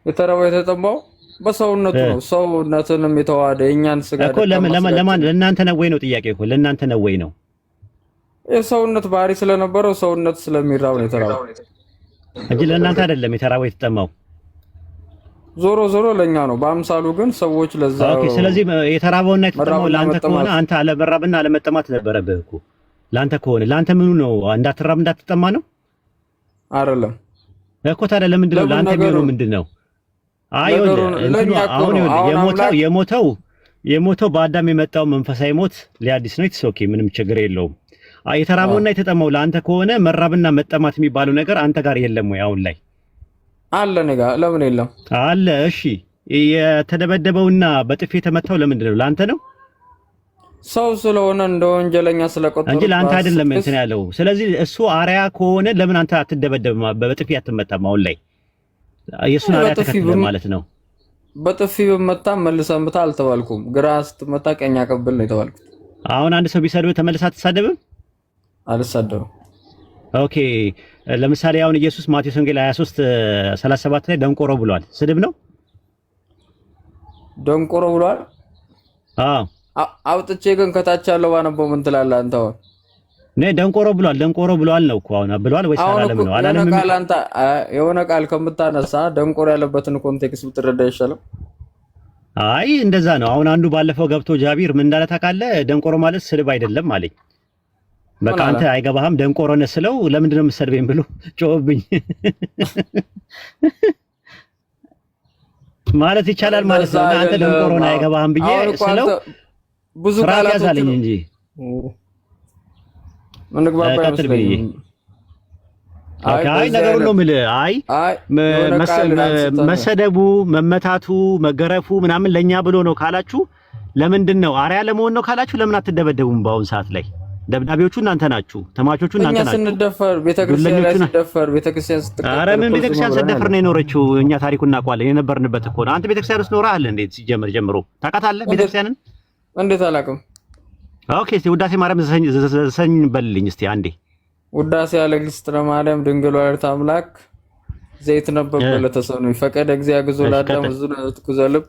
የተራበው የተጠማው በሰውነቱ ነው። ሰውነትንም የተዋሃደ የኛን ስጋ እኮ ለማን ለእናንተ ነው ወይ ነው ጥያቄ እኮ ለእናንተ ነው ወይ ነው? የሰውነት ባህሪ ስለነበረው ሰውነት ስለሚራብ ነው የተራበው እንጂ ለእናንተ አይደለም የተራበው የተጠማው። ዞሮ ዞሮ ለኛ ነው። በአምሳሉ ግን ሰዎች ለዛ ኦኬ። ስለዚህ የተራበውና የተጠማው ለአንተ ከሆነ አንተ አለመራብና አለመጠማት ነበረብህ እኮ። ለአንተ ከሆነ ለአንተ ምኑ ነው? እንዳትራብ እንዳትጠማ ነው አይደለም እኮ። ታዲያ ለምንድን ነው ለአንተ የሚሆነው ምንድን ነው? አይ አሁን የሞተው በአዳም የመጣው መንፈሳዊ ሞት ሊያድስ ነው። ኦኬ ምንም ችግር የለውም። የተራበውና የተጠማው ለአንተ ከሆነ መራብና መጠማት የሚባለው ነገር አንተ ጋር የለም ወይ አሁን ላይ? አለ ነገ ለምን የለም? አለ። እሺ የተደበደበውና በጥፊ የተመታው ለምንድን ነው? ለአንተ ነው? ሰው ስለሆነ እንደ ወንጀለኛ ስለቆጠረ እንጂ ለአንተ አይደለም እንትን ያለው። ስለዚህ እሱ አርአያ ከሆነ ለምን አንተ አትደበደብም? በጥፊ አትመታም? አሁን ላይ የእሱን አርአያ ተከትለህ ማለት ነው። በጥፊ በመታ መልሰህ ምታ አልተባልኩም። ግራ ስትመታ ቀኝ አቀብል ነው የተባልኩት። አሁን አንድ ሰው ቢሰድብህ ተመልሰህ አትሳደብም? አልሳደብም። ኦኬ ለምሳሌ አሁን ኢየሱስ ማቴዎስ ወንጌል 23:37 ላይ ደንቆሮ ብሏል። ስድብ ነው? ደንቆሮ ብሏል? አዎ። አውጥቼ ግን ከታች ያለው ባነበው ምን ትላለህ አንተ? አሁን ደንቆሮ ብሏል ነው እኮ። አሁን ብሏል ወይስ አላለም ነው? አላለም። የሆነ ቃል ከምታነሳ ደንቆሮ ያለበትን ኮንቴክስት ብትረዳ ይሻላል። አይ እንደዛ ነው። አሁን አንዱ ባለፈው ገብቶ ጃቢር ምን እንዳለ ታውቃለህ? ደንቆሮ ማለት ስድብ አይደለም አለኝ። በቃ አንተ አይገባህም ደንቆሮ ነህ ስለው ለምንድን ነው የምትሰድበኝ ብሎ ጮህብኝ። ማለት ይቻላል ማለት ነው። አንተ ደንቆሮ ነህ አይገባህም ብዬ ስለው ብዙ ቃላት ያዛልኝ እንጂ ምን ግባባ ብዬ አይ ነገሩ ነው የምልህ። አይ መሰደቡ፣ መመታቱ፣ መገረፉ ምናምን ለኛ ብሎ ነው ካላችሁ ለምንድን ነው አርአያ ለመሆን ነው ካላችሁ ለምን አትደበደቡም? በአሁን ሰዓት ላይ ደብዳቤዎቹ እናንተ ናችሁ፣ ተማቾቹ እናንተ ናችሁ። እኛ ስንደፈር ቤተክርስቲያን ላይ ስንደፈር ቤተክርስቲያን ስትቀር ኧረ ምን ቤተክርስቲያን ስንደፈር ነው የኖረችው? እኛ ታሪኩን እናውቀዋለን፣ የነበርንበት እኮ ነው። አንተ ቤተክርስቲያን ውስጥ ኖረሃል እንዴት? ሲጀምር ጀምሮ ታውቃታለህ ቤተክርስቲያንን? እንዴት አላውቅም? ኦኬ እስቲ ውዳሴ ማርያም ዘሰኝ በልልኝ እስቲ አንዴ። ውዳሴ ያለ ግዝእትነ ማርያም ድንግል ወላዲተ አምላክ ዘይት ነበበ ለተሰኑ ፈቀደ እግዚአብሔር ግዞ ለአዳም ብዙ ለትኩዘልብ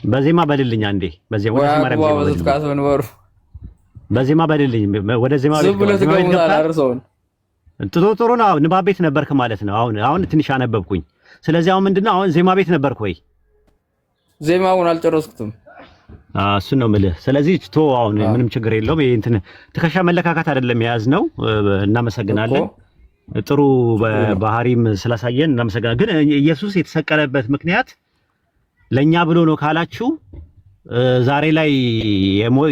በዜማ በልልኝ አንዴ። በዜማ ውዳሴ ማርያም በዜማ በልልኝ። ወደ ዜማ ጥሩ ነው። ንባብ ቤት ነበርክ ማለት ነው። አሁን ትንሽ አነበብኩኝ። ስለዚህ አሁን ምንድነው አሁን ዜማ ቤት ነበርክ ወይ? ዜማውን አልጨረስኩትም። እሱን ነው የምልህ። ስለዚህ አሁን ምንም ችግር የለውም። ይሄ እንትን ትከሻ መለካካት አይደለም የያዝነው። እናመሰግናለን። ጥሩ ባህሪም ስላሳየን እናመሰግናለን። ግን ኢየሱስ የተሰቀለበት ምክንያት ለኛ ብሎ ነው ካላችሁ ዛሬ ላይ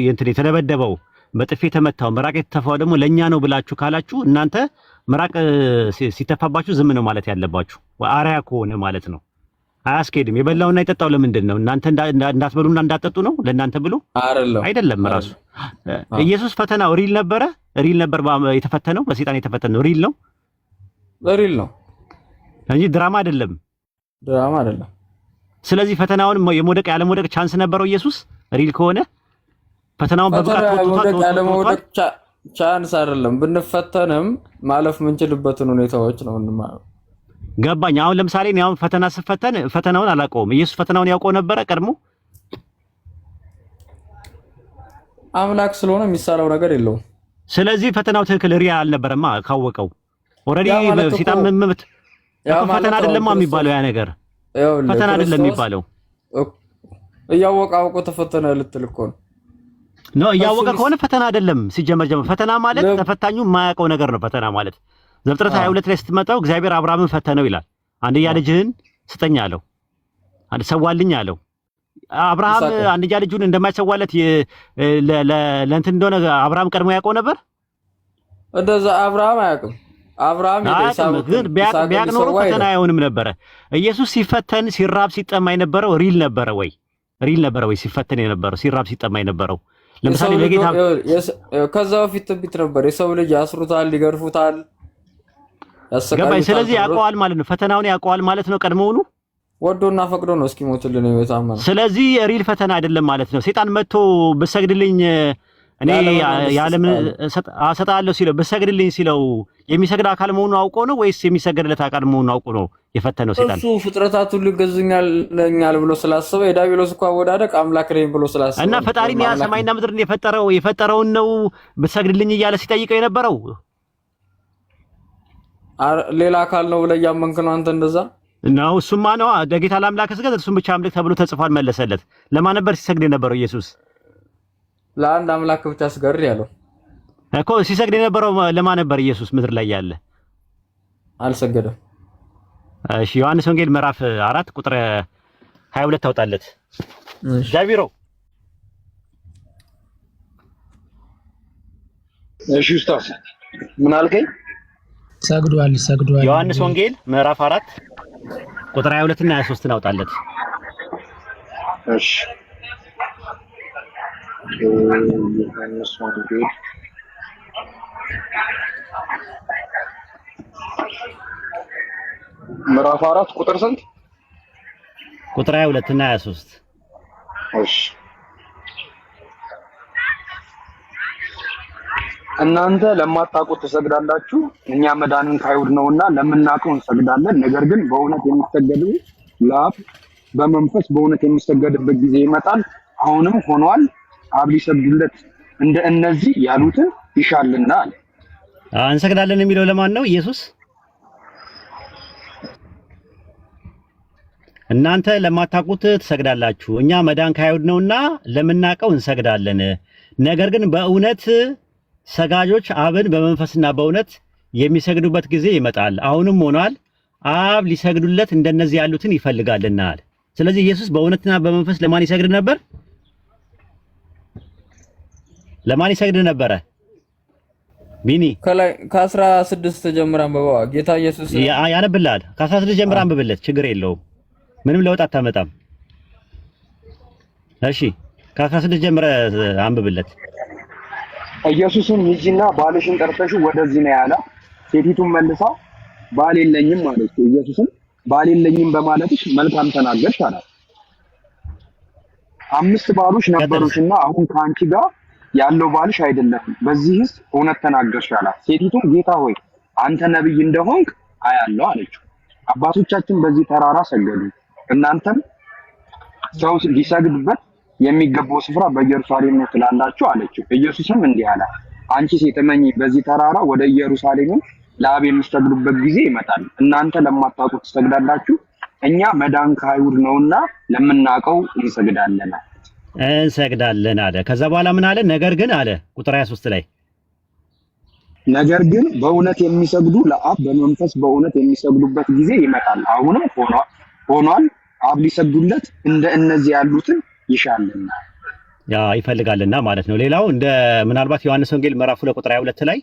እንትን የተደበደበው በጥፊ የተመታው ምራቅ የተተፋው ደግሞ ለኛ ነው ብላችሁ ካላችሁ እናንተ ምራቅ ሲተፋባችሁ ዝም ነው ማለት ያለባችሁ። አርአያ ከሆነ ማለት ነው። አያስኬድም። የበላውና የጠጣው ለምንድን ነው? እናንተ እንዳትበሉና እንዳትጠጡ ነው? ለእናንተ ብሎ አይደለም። ራሱ ኢየሱስ ፈተናው ሪል ነበር የተፈተነው፣ በሰይጣን የተፈተነው ሪል ነው እንጂ ድራማ አይደለም። ስለዚህ ፈተናውን የመውደቅ ያለ መውደቅ ቻንስ ነበረው ኢየሱስ ሪል ከሆነ ፈተናውን በብቃት ያለመውደቅ ቻንስ አይደለም። ብንፈተንም ማለፍ የምንችልበትን ሁኔታዎች ነው እንማር። ገባኝ። አሁን ለምሳሌ እኔ አሁን ፈተና ስፈተን ፈተናውን አላውቀውም። ኢየሱስ ፈተናውን ያውቀው ነበረ ቀድሞ? አምላክ ስለሆነ የሚሳለው ነገር የለውም። ስለዚህ ፈተናው ትክክል ሪያል አልነበረማ ካወቀው። ኦሬዲ ሲጣም መምት ፈተና አይደለም የሚባለው ያ ነገር ፈተና አይደለም የሚባለው። እያወቀ አውቆ ተፈተነ ልትል እኮ ነው። ነው እያወቀ ከሆነ ፈተና አይደለም ሲጀመር ፈተና ማለት ተፈታኙ የማያውቀው ነገር ነው ፈተና ማለት ዘፍጥረት 22 ላይ ስትመጣው እግዚአብሔር አብርሃምን ፈተነው ይላል አንድያ ልጅህን ስጠኝ አለው አንድ ሰዋልኝ አለው አብርሃም አንድያ ልጁን እንደማይሰዋለት ለእንትን እንደሆነ አብርሃም ቀድሞ ያውቀው ነበር እንደዛ አብርሃም አያውቅም አብርሃም ግን ቢያቅ ኖሮ ፈተና አይሆንም ነበረ ኢየሱስ ሲፈተን ሲራብ ሲጠማ የነበረው ሪል ነበረ ወይ ሲፈተን የነበረው ሲራብ ሲጠማ የነበረው ለምሳሌ ለጌታ ከዛው በፊት ትንቢት ነበር የሰው ልጅ ያስሩታል ይገርፉታል ያሰቃዩታል ስለዚህ ያውቀዋል ማለት ነው ፈተናውን ያውቀዋል ማለት ነው ቀድሞውኑ ወዶና ፈቅዶ ነው እስኪሞትልን ነው የታመነው ስለዚህ ሪል ፈተና አይደለም ማለት ነው ሰይጣን መጥቶ ብሰግድልኝ እኔ ያለም አሰጣለሁ ሲለው ብሰግድልኝ ሲለው የሚሰግድ አካል መሆኑን አውቆ ነው ወይስ የሚሰገድለት አካል መሆኑን አውቆ ነው የፈተነው ሰይጣን እሱ ፍጥረታቱ ሊገዙኛል ብሎ ስላሰበ የዳቢሎስ እንኳን ወዳደቅ አምላክ ነኝ ብሎ ስላሰበ እና ፈጣሪን ያ ሰማይና ምድርን የፈጠረውን ነው ብሰግድልኝ እያለ ሲጠይቀው የነበረው ሌላ አካል ነው ብለህ ያመንክ ነው አንተ እንደዛ ነው እሱማ ነው ለጌታ ለአምላክ ስገድ እሱም ብቻ አምልክ ተብሎ ተጽፏል መለሰለት ለማን ነበር ሲሰግድ የነበረው ኢየሱስ ለአንድ አምላክ ብቻ ስገድ ያለው እኮ ሲሰግድ የነበረው ለማን ነበር ኢየሱስ ምድር ላይ ያለ አልሰገደም እሺ ዮሐንስ ወንጌል ምዕራፍ 4 ቁጥር 22 ታውጣለት ጃቢሮ እሺ ኡስታዝ ምን አልከኝ ሰግዷል ዮሐንስ ወንጌል ምዕራፍ 4 ቁጥር 22 እና 23 ታውጣለት እሺ ዮሐንስ ወንጌል ምዕራፍ 4 ቁጥር ስንት ቁጥር 22 እና 23 እሺ እናንተ ለማታውቁት ትሰግዳላችሁ እኛ መዳንን ከአይሁድ ነውና ለምናውቀው እንሰግዳለን ነገር ግን በእውነት የሚሰገዱ ለአብ በመንፈስ በእውነት የሚሰገድበት ጊዜ ይመጣል አሁንም ሆኗል አብ ሊሰግዱለት እንደ እነዚህ ያሉትን ይሻልና አለ እንሰግዳለን የሚለው ለማን ነው ኢየሱስ እናንተ ለማታውቁት ትሰግዳላችሁ እኛ መዳን ከአይሁድ ነውና ለምናውቀው እንሰግዳለን ነገር ግን በእውነት ሰጋጆች አብን በመንፈስና በእውነት የሚሰግዱበት ጊዜ ይመጣል አሁንም ሆኗል አብ ሊሰግዱለት እንደነዚህ ያሉትን ይፈልጋልና አለ ስለዚህ ኢየሱስ በእውነትና በመንፈስ ለማን ይሰግድ ነበር ለማን ይሰግድ ነበር ቢኒ ከላይ ከ16 ጀምራ አንብበዋ ጌታ ኢየሱስ ያነብልሃል ከ16 ጀምራ አንብብለት ችግር የለውም ምንም ለውጥ አታመጣም እሺ ከ16 ጀምራ አንብብለት ኢየሱስም ሂጂና ባልሽን ጠርተሽ ወደዚህ ነው ያለ ሴቲቱን መልሳ ባል የለኝም ማለት ኢየሱስም ባል የለኝም በማለትሽ መልካም ተናገርሽ አላት 5 ባሎች ነበሩሽና አሁን ካንቺ ጋር ያለው ባልሽ አይደለም በዚህስ እውነት ተናገርሽ አላት ሴቲቱም ጌታ ሆይ አንተ ነብይ እንደሆንክ አያለው አለችው አባቶቻችን በዚህ ተራራ ሰገዱ እናንተም ሰው ሊሰግድበት የሚገባው ስፍራ በኢየሩሳሌም ነው ትላላችሁ አለችው ኢየሱስም እንዲህ አለ አንቺ ሴት እመኚ በዚህ ተራራ ወደ ኢየሩሳሌም ለአብ የሚሰግዱበት ጊዜ ይመጣል እናንተ ለማታውቁት ትሰግዳላችሁ እኛ መዳን ከአይሁድ ነውና ለምናውቀው እንሰግዳለን አለ ከዛ በኋላ ምን አለ ነገር ግን አለ ቁጥር 23 ላይ ነገር ግን በእውነት የሚሰግዱ ለአብ በመንፈስ በእውነት የሚሰግዱበት ጊዜ ይመጣል አሁንም ሆኗል አብ ሊሰግዱለት እንደ እነዚህ ያሉትን ይሻልና ይፈልጋልና ማለት ነው ሌላው እንደ ምናልባት ዮሐንስ ወንጌል ምዕራፍ 2 ቁጥር 22 ላይ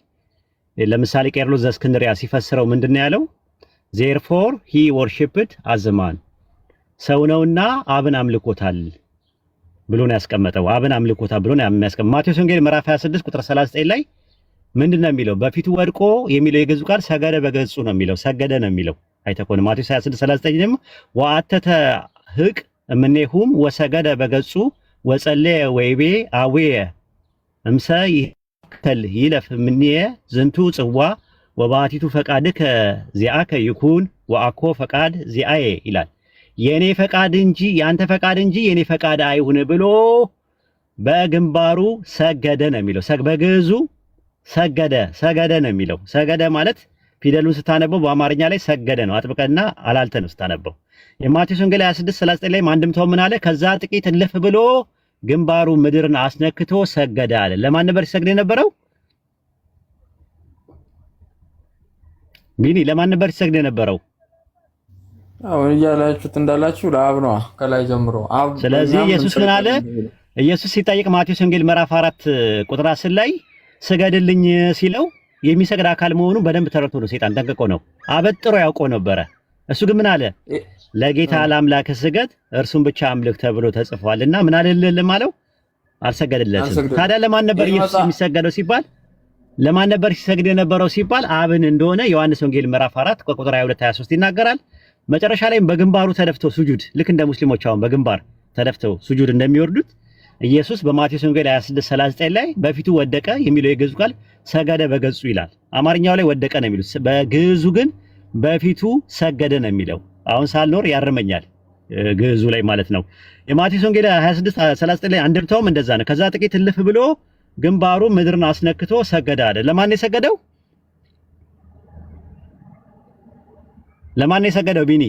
ለምሳሌ ቄርሎስ ዘእስክንድርያ ሲፈስረው ምንድነው ያለው therefore he worshipped as a man ሰው ነውና አብን አምልኮታል ብሎ ነው ያስቀመጠው አብን አምልኮታል ብሎ ነው የሚያስቀምጠው ማቴዎስ ወንጌል ምዕራፍ 26 ቁጥር 39 ላይ ምንድነው የሚለው በፊቱ ወድቆ የሚለው የግዕዙ ቃል ሰገደ በገጹ ነው የሚለው ሰገደ ነው የሚለው አይተኮን ማቴዎስ 26:39 ደግሞ ወአተተ ህቅ እምኔሁም ወሰገደ በገጹ ወጸለየ ወይቤ አዌየ እምሰ ይከል ይለፍ ምንየ ዝንቱ ጽዋ ወባቲቱ ፈቃድከ ዚአከ ይኩን ወአኮ ፈቃድ ዚአየ ይላል የኔ ፈቃድ እንጂ ያንተ ፈቃድ እንጂ የኔ ፈቃድ አይሁን ብሎ በግንባሩ ሰገደ ነው የሚለው በግዕዙ ሰገደ ነው የሚለው ሰገደ ማለት ፊደሉን ስታነበው በአማርኛ ላይ ሰገደ ነው አጥብቀና አላልተ ነው ስታነበው የማቴዎስ ወንጌል 26:39 ላይ አንድምታው ምን አለ ከዛ ጥቂት እልፍ ብሎ ግንባሩ ምድርን አስነክቶ ሰገደ አለ። ለማን ነበር ሲሰግድ የነበረው? ቢኒ ለማን ነበር ሲሰግድ የነበረው? አሁን እያላችሁት እንዳላችሁ ለአብ ነው ከላይ ጀምሮ አብ። ስለዚህ ኢየሱስ ምን አለ? ኢየሱስ ሲጠይቅ ማቴዎስ ወንጌል ምዕራፍ 4 ቁጥር 10 ላይ ስገድልኝ ሲለው የሚሰግድ አካል መሆኑን በደንብ ተረድቶ ነው። ሰይጣን ጠንቅቆ ነው አበጥሮ ያውቀው ነበረ። እሱ ግን ምን አለ? ለጌታ ለአምላክ ስገድ እርሱን ብቻ አምልክ ተብሎ ተጽፏልና ምን አለልህም አለው? አልሰገደለትም። ታዲያ ለማን ነበር ኢየሱስ የሚሰገደው ሲባል ለማን ነበር ሲሰግድ የነበረው ሲባል አብን እንደሆነ ዮሐንስ ወንጌል ምዕራፍ 4 ቁጥር 22 23 ይናገራል። መጨረሻ ላይም በግንባሩ ተደፍተው ሱጁድ ልክ እንደ ሙስሊሞች አሁን በግንባር ተደፍተው ሱጁድ እንደሚወርዱት ኢየሱስ በማቴዎስ ወንጌል 26:39 ላይ በፊቱ ወደቀ የሚለው የግዕዙ ቃል ሰገደ በገጹ ይላል። አማርኛው ላይ ወደቀ ነው የሚሉት፣ በግዕዙ ግን በፊቱ ሰገደ ነው የሚለው። አሁን ሳልኖር ያርመኛል ግዕዙ ላይ ማለት ነው። የማቴዎስ ወንጌል 26:39 ላይ አንድምታውም እንደዛ ነው። ከዛ ጥቂት እልፍ ብሎ ግንባሩ ምድርን አስነክቶ ሰገደ አለ። ለማን ነው የሰገደው? ለማን ነው የሰገደው ቢኒ?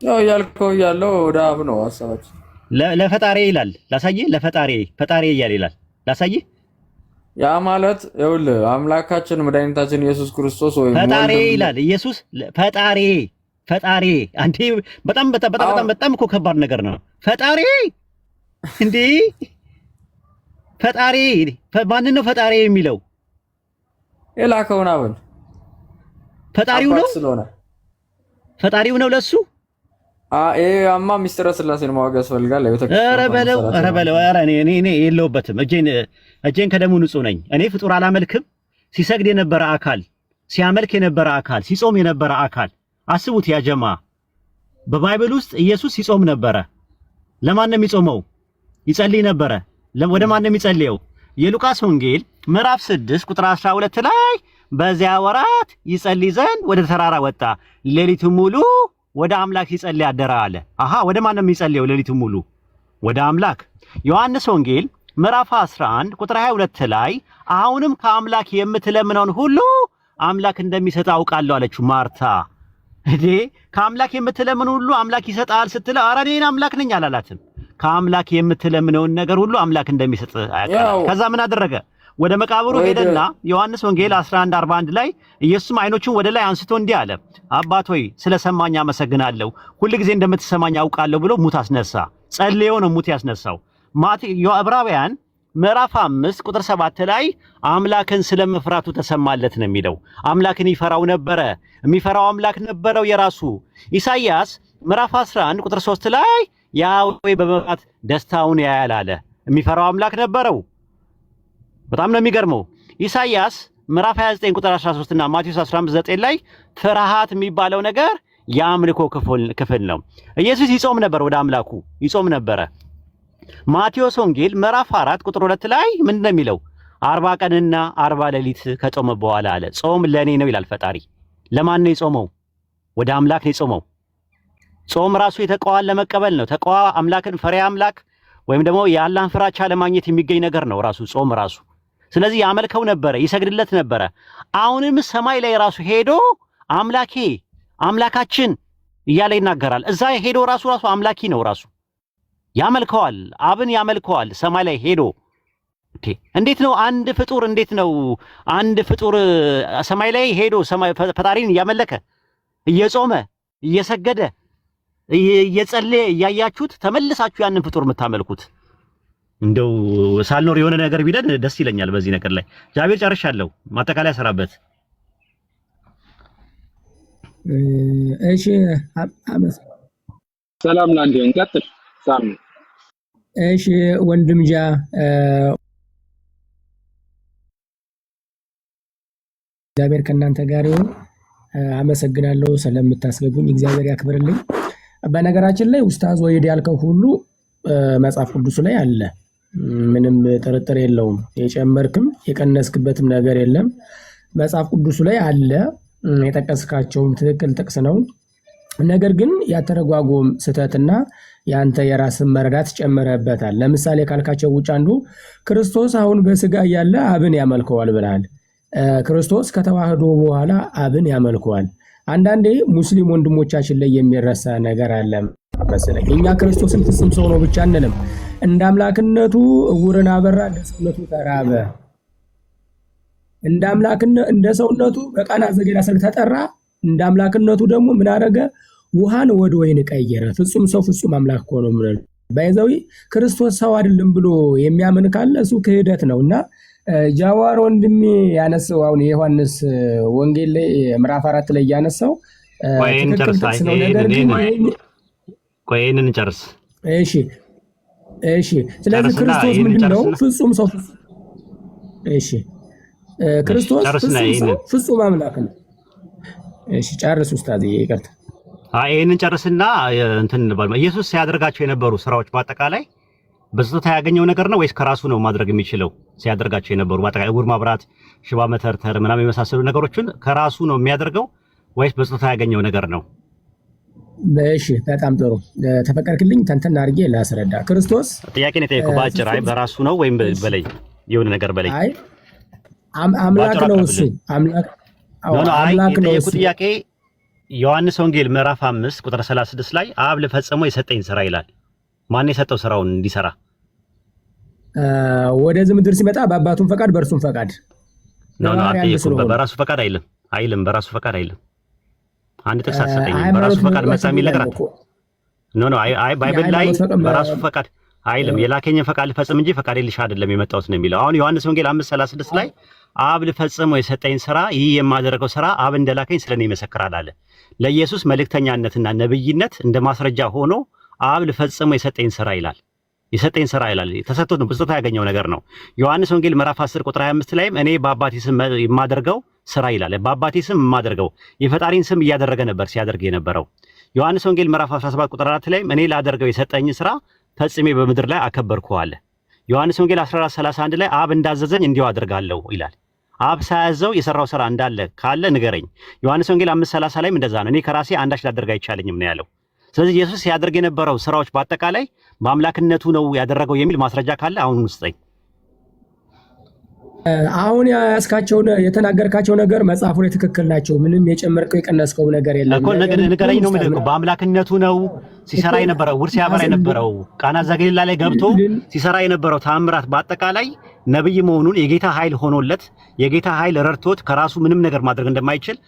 ያው ያልከው ያለው ወደ አብ ነው ሐሳባችን። ለፈጣሪ ይላል ላሳየህ። ለፈጣሪ ፈጣሪ ይላል ላሳየህ። ያ ማለት ይኸውልህ አምላካችን መድኃኒታችን ኢየሱስ ክርስቶስ ወይ ፈጣሪ ይላል ኢየሱስ ፈጣሪ አንዴ በጣም እኮ ከባድ ነገር ነው። ፈጣሪ እንዴ ፈጣሪ ማንን ነው ፈጣሪ የሚለው? የላከውን አብን ፈጣሪው ነው ስለሆነ ፈጣሪው ነው ለሱ። አማ ሚስጥረ ስላሴን ማወቅ ያስፈልጋል። ኧረ በለው እኔ የለሁበትም። እጄን ከደሙ ንጹህ ነኝ። እኔ ፍጡር አላመልክም። ሲሰግድ የነበረ አካል፣ ሲያመልክ የነበረ አካል፣ ሲጾም የነበረ አካል አስቡት። ያጀማ በባይብል ውስጥ ኢየሱስ ሲጾም ነበረ። ለማን ነው የሚጾመው? ይጸልይ ነበረ። ወደ ማን ነው የሚጸልየው? የሉቃስ ወንጌል ምዕራፍ 6 ቁጥር 12 ላይ በዚያ ወራት ይጸልይ ዘንድ ወደ ተራራ ወጣ፣ ሌሊቱን ሙሉ ወደ አምላክ ሲጸልይ አደረ አለ። ወደ ማን ነው የሚጸልየው ሌሊቱን ሙሉ? ወደ አምላክ። ዮሐንስ ወንጌል ምዕራፍ 11 ቁጥር 22 ላይ አሁንም ከአምላክ የምትለምነውን ሁሉ አምላክ እንደሚሰጥ አውቃለሁ አለችው ማርታ። እንዴ ከአምላክ የምትለምን ሁሉ አምላክ ይሰጣል ስትለው ኧረ እኔ አምላክ ነኝ አላላትም። ከአምላክ የምትለምነውን ነገር ሁሉ አምላክ እንደሚሰጥ አያውቃል። ከዛ ምን አደረገ? ወደ መቃብሩ ሄደና ዮሐንስ ወንጌል 11:41 ላይ ኢየሱስም አይኖቹን ወደ ላይ አንስቶ እንዲህ አለ፣ አባት ሆይ ስለሰማኝ አመሰግናለሁ፣ ሁልጊዜ እንደምትሰማኝ አውቃለሁ ብሎ ሙት አስነሳ። ጸልዮ ነው ሙት ያስነሳው። ዕብራውያን ምዕራፍ 5 ቁጥር 7 ላይ አምላክን ስለመፍራቱ ተሰማለት ነው የሚለው። አምላክን ይፈራው ነበረ። የሚፈራው አምላክ ነበረው የራሱ። ኢሳይያስ ምዕራፍ 11 ቁጥር 3 ላይ ያህዌ በመፍራት ደስታውን ያያል አለ። የሚፈራው አምላክ ነበረው። በጣም ነው የሚገርመው። ኢሳይያስ ምዕራፍ 29 ቁጥር 13 እና ማቴዎስ 15:9 ላይ ፍርሃት የሚባለው ነገር የአምልኮ ክፍል ነው። ኢየሱስ ይጾም ነበር፣ ወደ አምላኩ ይጾም ነበረ። ማቴዎስ ወንጌል ምዕራፍ 4 ቁጥር 2 ላይ ምንድን ነው የሚለው? 40 ቀንና 40 ሌሊት ከጾመ በኋላ አለ። ጾም ለኔ ነው ይላል ፈጣሪ። ለማን ነው የጾመው? ወደ አምላክ ነው የጾመው። ጾም ራሱ የተቀዋን ለመቀበል ነው። ተቀዋ አምላክን ፈሪያ አምላክ ወይም ደግሞ የአላህን ፍራቻ ለማግኘት የሚገኝ ነገር ነው ራሱ ጾም ራሱ። ስለዚህ ያመልከው ነበረ፣ ይሰግድለት ነበረ። አሁንም ሰማይ ላይ ራሱ ሄዶ አምላኬ አምላካችን እያለ ይናገራል። እዛ ሄዶ ራሱ አምላኪ ነው ራሱ ያመልከዋል፣ አብን ያመልከዋል ሰማይ ላይ ሄዶ። እንዴት ነው አንድ ፍጡር ሰማይ ላይ ሄዶ ፈጣሪን እያመለከ እየጾመ እየሰገደ እየጸለየ እያያችሁት ተመልሳችሁ ያንን ፍጡር የምታመልኩት? እንደው ሳልኖር የሆነ ነገር ቢደን ደስ ይለኛል በዚህ ነገር ላይ። ጃቤር ጨርሻለሁ፣ ማጠቃለያ ሰራበት። እሺ ሰላም ላንተ እንቀጥል። ሳም እሺ ወንድም ጃ እግዚአብሔር ከእናንተ ጋር ይሁን። አመሰግናለሁ ስለምታስገቡኝ፣ እግዚአብሔር ያክብርልኝ። በነገራችን ላይ ኡስታዝ ወይድ ያልከው ሁሉ መጽሐፍ ቅዱስ ላይ አለ፣ ምንም ጥርጥር የለውም። የጨመርክም የቀነስክበትም ነገር የለም፣ መጽሐፍ ቅዱሱ ላይ አለ። የጠቀስካቸውም ትክክል ጥቅስ ነው። ነገር ግን ያተረጓጎም ስህተትና ያንተ የራስን መረዳት ጨመረበታል። ለምሳሌ ካልካቸው ውጭ አንዱ ክርስቶስ አሁን በስጋ እያለ አብን ያመልከዋል ብለሃል። ክርስቶስ ከተዋህዶ በኋላ አብን ያመልከዋል። አንዳንዴ ሙስሊም ወንድሞቻችን ላይ የሚረሳ ነገር አለ። መሰለኝ። እኛ ክርስቶስን ፍጹም ሰው ነው ብቻ አንልም። እንደ አምላክነቱ ዕውርን አበራ፣ እንደ ሰውነቱ ተራበ። እንደ አምላክነቱ እንደ ሰውነቱ በቃና ዘገሊላ ሰርግ ተጠራ። እንደ አምላክነቱ ደግሞ ምን አደረገ? ውሃን ወደ ወይን ቀየረ። ፍጹም ሰው ፍጹም አምላክ ሆኖ ምን ባይዘዊ ክርስቶስ ሰው አይደለም ብሎ የሚያምን ካለ እሱ ክህደት ነውና ጃዋር ወንድሜ ያነሳው አሁን የዮሐንስ ወንጌል ላይ ምዕራፍ 4 ላይ ያነሳው ትክክል ነው። ነገር ግን ቆይንን ጨርስ። እሺ ስለዚህ ክርስቶስ ምንድነው? ፍጹም ሰው። እሺ ክርስቶስ ፍጹም አምላክ ነው። እሺ ጨርስ ኡስታዝ፣ ይቅርታ። ይሄንን ጨርስና እንትን እንባል። ኢየሱስ ሲያደርጋቸው የነበሩ ስራዎች በአጠቃላይ በስጦታ ያገኘው ነገር ነው ወይስ ከራሱ ነው ማድረግ የሚችለው? ሲያደርጋቸው የነበሩ በአጠቃላይ ዕውር ማብራት፣ ሽባ መተርተር ምናምን የመሳሰሉ ነገሮችን ከራሱ ነው የሚያደርገው ወይስ በስጦታ ያገኘው ነገር ነው? እሺ በጣም ጥሩ ተፈቀድክልኝ። ተንተና አድርጌ ላስረዳ። ክርስቶስ ጥያቄ ነው የጠየቀው በአጭር። አይ በራሱ ነው ወይም በላይ የሆነ ነገር በላይ አይ አምላክ ነው እሱ አምላክ ነው እሱ። ጥያቄ ዮሐንስ ወንጌል ምዕራፍ 5 ቁጥር 36 ላይ አብ ለፈጸመው የሰጠኝ ስራ ይላል። ማን የሰጠው ስራውን እንዲሰራ? ወደዚህ ምድር ሲመጣ በአባቱም ፈቃድ በእርሱም ፈቃድ ነው። በራሱ ፈቃድ አይልም። በራሱ ፈቃድ አይልም። አንድ ጥቅስ አትሰጠኝም። በራሱ ፈቃድ መጣ የሚል ነገር አይ ባይብል ላይ በራሱ ፈቃድ አይልም። የላከኝን ፈቃድ ልፈጽም እንጂ ፈቃድ ልሻ አይደለም የመጣሁት ነው የሚለው። አሁን ዮሐንስ ወንጌል 5:36 ላይ አብ ልፈጽመው የሰጠኝ ስራ ይህ የማደርገው ስራ አብ እንደላከኝ ስለኔ ይመሰክራል አለ። ለኢየሱስ መልእክተኛነትና ነብይነት እንደ ማስረጃ ሆኖ አብ ልፈጽመው የሰጠኝ ስራ ይላል። የሰጠኝ ስራ ይላል። ተሰጥቶት ነው፣ በስጦታ ያገኘው ነገር ነው። ዮሐንስ ወንጌል ምዕራፍ 10 ቁጥር 25 ላይም እኔ በአባቴ ስም የማደርገው ስራ ይላል። በአባቴ ስም የማደርገው የፈጣሪን ስም እያደረገ ነበር ሲያደርግ የነበረው። ዮሐንስ ወንጌል ምዕራፍ 17 ቁጥር 4 ላይም እኔ ላደርገው የሰጠኝ ስራ ፈጽሜ በምድር ላይ አከበርኩህ አለ። ዮሐንስ ወንጌል 14:31 ላይ አብ እንዳዘዘኝ እንዲሁ አደርጋለሁ ይላል። አብ ሳያዘው የሰራው ስራ እንዳለ ካለ ንገረኝ። ዮሐንስ ወንጌል 5:30 ላይም እንደዛ ነው። እኔ ከራሴ አንዳች ላደርግ አይቻለኝም ነው ያለው። ስለዚህ ኢየሱስ ሲያደርግ የነበረው ስራዎች በአጠቃላይ በአምላክነቱ ነው ያደረገው የሚል ማስረጃ ካለ አሁን ውስጠኝ። አሁን ያስካቸው የተናገርካቸው ነገር መጽሐፉ ላይ ትክክል ናቸው። ምንም የጨመርከው የቀነስከው ነገር የለም እኮ ንገረኝ ነው የምልህ። በአምላክነቱ ነው ሲሰራ የነበረው፣ ዕውር ሲያበራ የነበረው፣ ቃና ዘገሊላ ላይ ገብቶ ሲሰራ የነበረው ተአምራት በአጠቃላይ ነብይ መሆኑን የጌታ ኃይል ሆኖለት የጌታ ኃይል ረድቶት ከራሱ ምንም ነገር ማድረግ እንደማይችል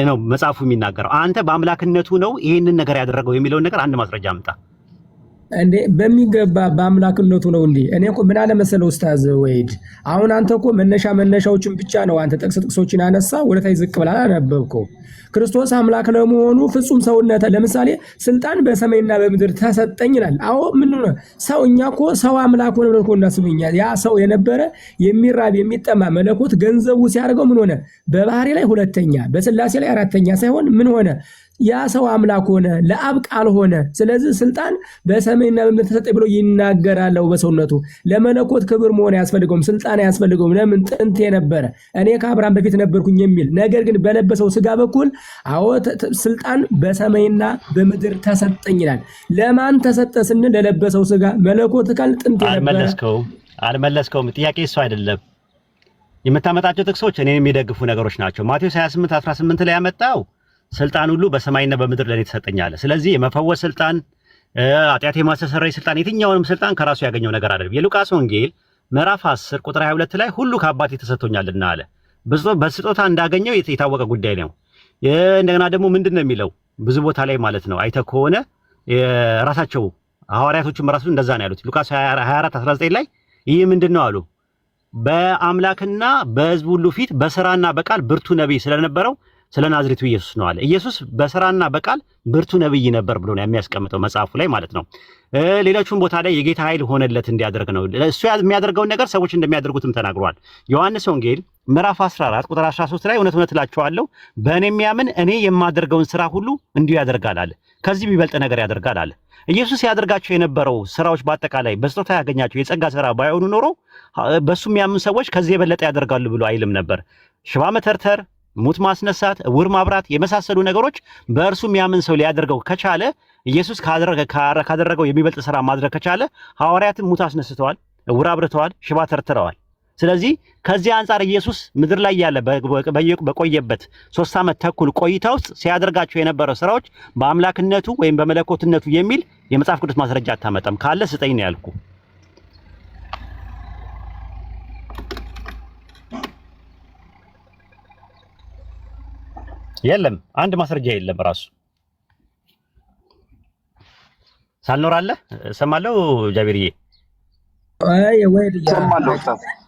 ነው መጽሐፉ የሚናገረው። አንተ በአምላክነቱ ነው ይሄንን ነገር ያደረገው የሚለውን ነገር አንድ ማስረጃ አምጣ። እንዴ በሚገባ በአምላክነቱ ነው እንዴ? እኔ እኮ ምን አለ መሰለው ኡስታዝ ወይድ፣ አሁን አንተ እኮ መነሻዎችን ብቻ ነው አንተ ጥቅሶችን አነሳ፣ ወደታይ ዝቅ ብላ አነበብከው። ክርስቶስ አምላክ ለመሆኑ ፍጹም ሰውነት፣ ለምሳሌ ስልጣን በሰማይና በምድር ተሰጠኝ ይላል። አዎ ምን ነው ሰው? እኛ እኮ ሰው አምላክ ሆነ ብለን እኮ እናስበኛል። ያ ሰው የነበረ የሚራብ የሚጠማ መለኮት ገንዘቡ ሲያደርገው ምን ሆነ? በባህሪ ላይ ሁለተኛ፣ በስላሴ ላይ አራተኛ ሳይሆን ምን ሆነ? ያ ሰው አምላክ ሆነ፣ ለአብ ቃል ሆነ። ስለዚህ ስልጣን በሰማይና በምድር ተሰጠኝ ብሎ ይናገራል። በሰውነቱ ለመለኮት ክብር መሆን አያስፈልገውም፣ ስልጣን አያስፈልገውም። ለምን? ጥንት የነበረ እኔ ከአብርሃም በፊት ነበርኩኝ የሚል ነገር ግን በለበሰው ስጋ በኩል አዎ ስልጣን በሰማይና በምድር ተሰጠኝ ይላል። ለማን ተሰጠ ስንል ለለበሰው ስጋ። መለኮት ቃል ጥንት የነበረ። አልመለስከውም። ጥያቄ እሱ አይደለም። የምታመጣቸው ጥቅሶች እኔን የሚደግፉ ነገሮች ናቸው። ማቴዎስ 28:18 ላይ ያመጣው ስልጣን ሁሉ በሰማይና በምድር ለኔ ተሰጠኛለ። ስለዚህ የመፈወስ ስልጣን፣ ኃጢአት የማስተሰረይ ስልጣን፣ የትኛውንም ስልጣን ከራሱ ያገኘው ነገር አይደለም። የሉቃስ ወንጌል ምዕራፍ 10 ቁጥር 22 ላይ ሁሉ ከአባቴ ተሰጥቶኛልና አለ። በስጦታ እንዳገኘው የታወቀ ጉዳይ ነው። እንደገና ደግሞ ምንድን ነው የሚለው ብዙ ቦታ ላይ ማለት ነው አይተህ ከሆነ ራሳቸው ሐዋርያቶቹም ራሱ እንደዛ ነው ያሉት። ሉቃስ 24:19 ላይ ይህ ምንድን ነው አሉ? በአምላክና በሕዝብ ሁሉ ፊት በስራና በቃል ብርቱ ነቢይ ስለነበረው ስለ ናዝሬቱ ኢየሱስ ነው አለ። ኢየሱስ በስራና በቃል ብርቱ ነብይ ነበር ብሎ ነው የሚያስቀምጠው መጽሐፉ ላይ ማለት ነው። ሌሎቹም ቦታ ላይ የጌታ ኃይል ሆነለት እንዲያደርግ ነው። እሱ የሚያደርገውን ነገር ሰዎች እንደሚያደርጉትም ተናግሯል። ዮሐንስ ወንጌል ምዕራፍ 14 ቁጥር 13 ላይ እውነት እውነት እላችኋለሁ በእኔ የሚያምን እኔ የማደርገውን ስራ ሁሉ እንዲሁ ያደርጋል አለ። ከዚህ የሚበልጥ ነገር ያደርጋል አለ። ኢየሱስ ያደርጋቸው የነበረው ስራዎች በአጠቃላይ በስጦታ ያገኛቸው የጸጋ ስራ ባይሆኑ ኖሮ በሱ የሚያምን ሰዎች ከዚህ የበለጠ ያደርጋሉ ብሎ አይልም ነበር። ሽባ መተርተር፣ ሙት ማስነሳት፣ ዕውር ማብራት የመሳሰሉ ነገሮች በእርሱ የሚያምን ሰው ሊያደርገው ከቻለ ኢየሱስ ካደረገው የሚበልጥ ስራ ማድረግ ከቻለ ሐዋርያትም ሙት አስነስተዋል፣ ዕውር አብርተዋል፣ ሽባ ተርትረዋል። ስለዚህ ከዚህ አንጻር ኢየሱስ ምድር ላይ ያለ በቆየበት 3 ዓመት ተኩል ቆይታ ውስጥ ሲያደርጋቸው የነበረው ስራዎች በአምላክነቱ ወይም በመለኮትነቱ የሚል የመጽሐፍ ቅዱስ ማስረጃ አታመጣም። ካለ ስጠኝ ነው ያልኩ። የለም፣ አንድ ማስረጃ የለም። ራሱ ሳልኖር አለ እሰማለሁ። ጃቢርዬ ወይ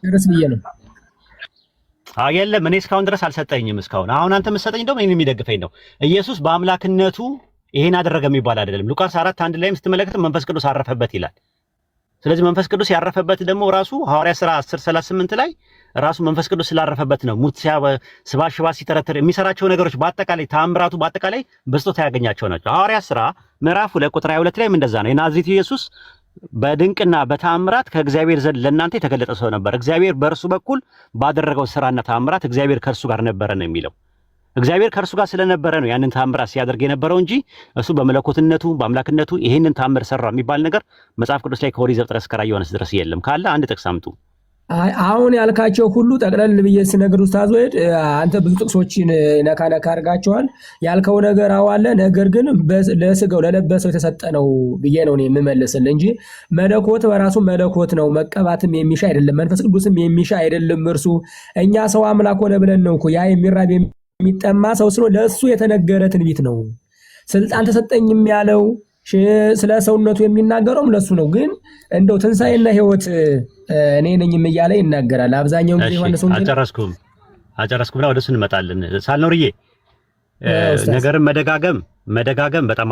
ደረስ ብዬ ነው። የለም፣ እኔ እስካሁን ድረስ አልሰጠኝም። እስካሁን አሁን አንተ የምትሰጠኝ እንደውም እኔን የሚደግፈኝ ነው። ኢየሱስ በአምላክነቱ ይሄን አደረገ የሚባል አይደለም። ሉቃስ 4:1 ላይም ስትመለከት መንፈስ ቅዱስ አረፈበት ይላል። ስለዚህ መንፈስ ቅዱስ ያረፈበት ደግሞ ራሱ ሐዋርያት ሥራ 10:38 ላይ ራሱ መንፈስ ቅዱስ ስላረፈበት ነው። ሙት ሲያስባ ሲተረተር የሚሰራቸው ነገሮች በአጠቃላይ ተአምራቱ በአጠቃላይ በስጦታ ያገኛቸው ናቸው። ሐዋርያት ሥራ ምዕራፍ 2 ቁጥር 22 ላይም እንደዛ ነው። የናዝሬቱ ኢየሱስ በድንቅና በተአምራት ከእግዚአብሔር ዘንድ ለእናንተ የተገለጠ ሰው ነበር። እግዚአብሔር በእርሱ በኩል ባደረገው ስራና ተአምራት እግዚአብሔር ከእርሱ ጋር ነበረ ነው የሚለው። እግዚአብሔር ከእርሱ ጋር ስለነበረ ነው ያንን ተአምራት ሲያደርግ የነበረው እንጂ እሱ በመለኮትነቱ በአምላክነቱ ይሄንን ተአምር ሰራ የሚባል ነገር መጽሐፍ ቅዱስ ላይ ከኦሪት ዘፍጥረት እስከ ራዕየ ዮሐንስ ድረስ የለም። ካለ አንድ ጥቅስ አምጡ። አሁን ያልካቸው ሁሉ ጠቅለል ብዬ ስነግር ኡስታዝ ወይድ አንተ ብዙ ጥቅሶችን ነካ አድርጋቸዋል። ያልከው ነገር አዋለ ነገር ግን ለስጋው ለለበሰው የተሰጠ ነው ብዬ ነው የምመልስልህ እንጂ መለኮት በራሱ መለኮት ነው፣ መቀባትም የሚሻ አይደለም፣ መንፈስ ቅዱስም የሚሻ አይደለም። እርሱ እኛ ሰው አምላክ ሆነ ብለን ነው እኮ ያ የሚራብ የሚጠማ ሰው ስለ ለሱ የተነገረ ትንቢት ነው። ስልጣን ተሰጠኝም ያለው ስለ ሰውነቱ የሚናገረውም ለሱ ነው። ግን እንደው ትንሳኤና ሕይወት እኔ ነኝም እያለ ይናገራል። አብዛኛው ጊዜ ዮሐንስ አጨረስኩምና ወደሱ እንመጣለን። ሳልኖርዬ ነገርን መደጋገም በጣም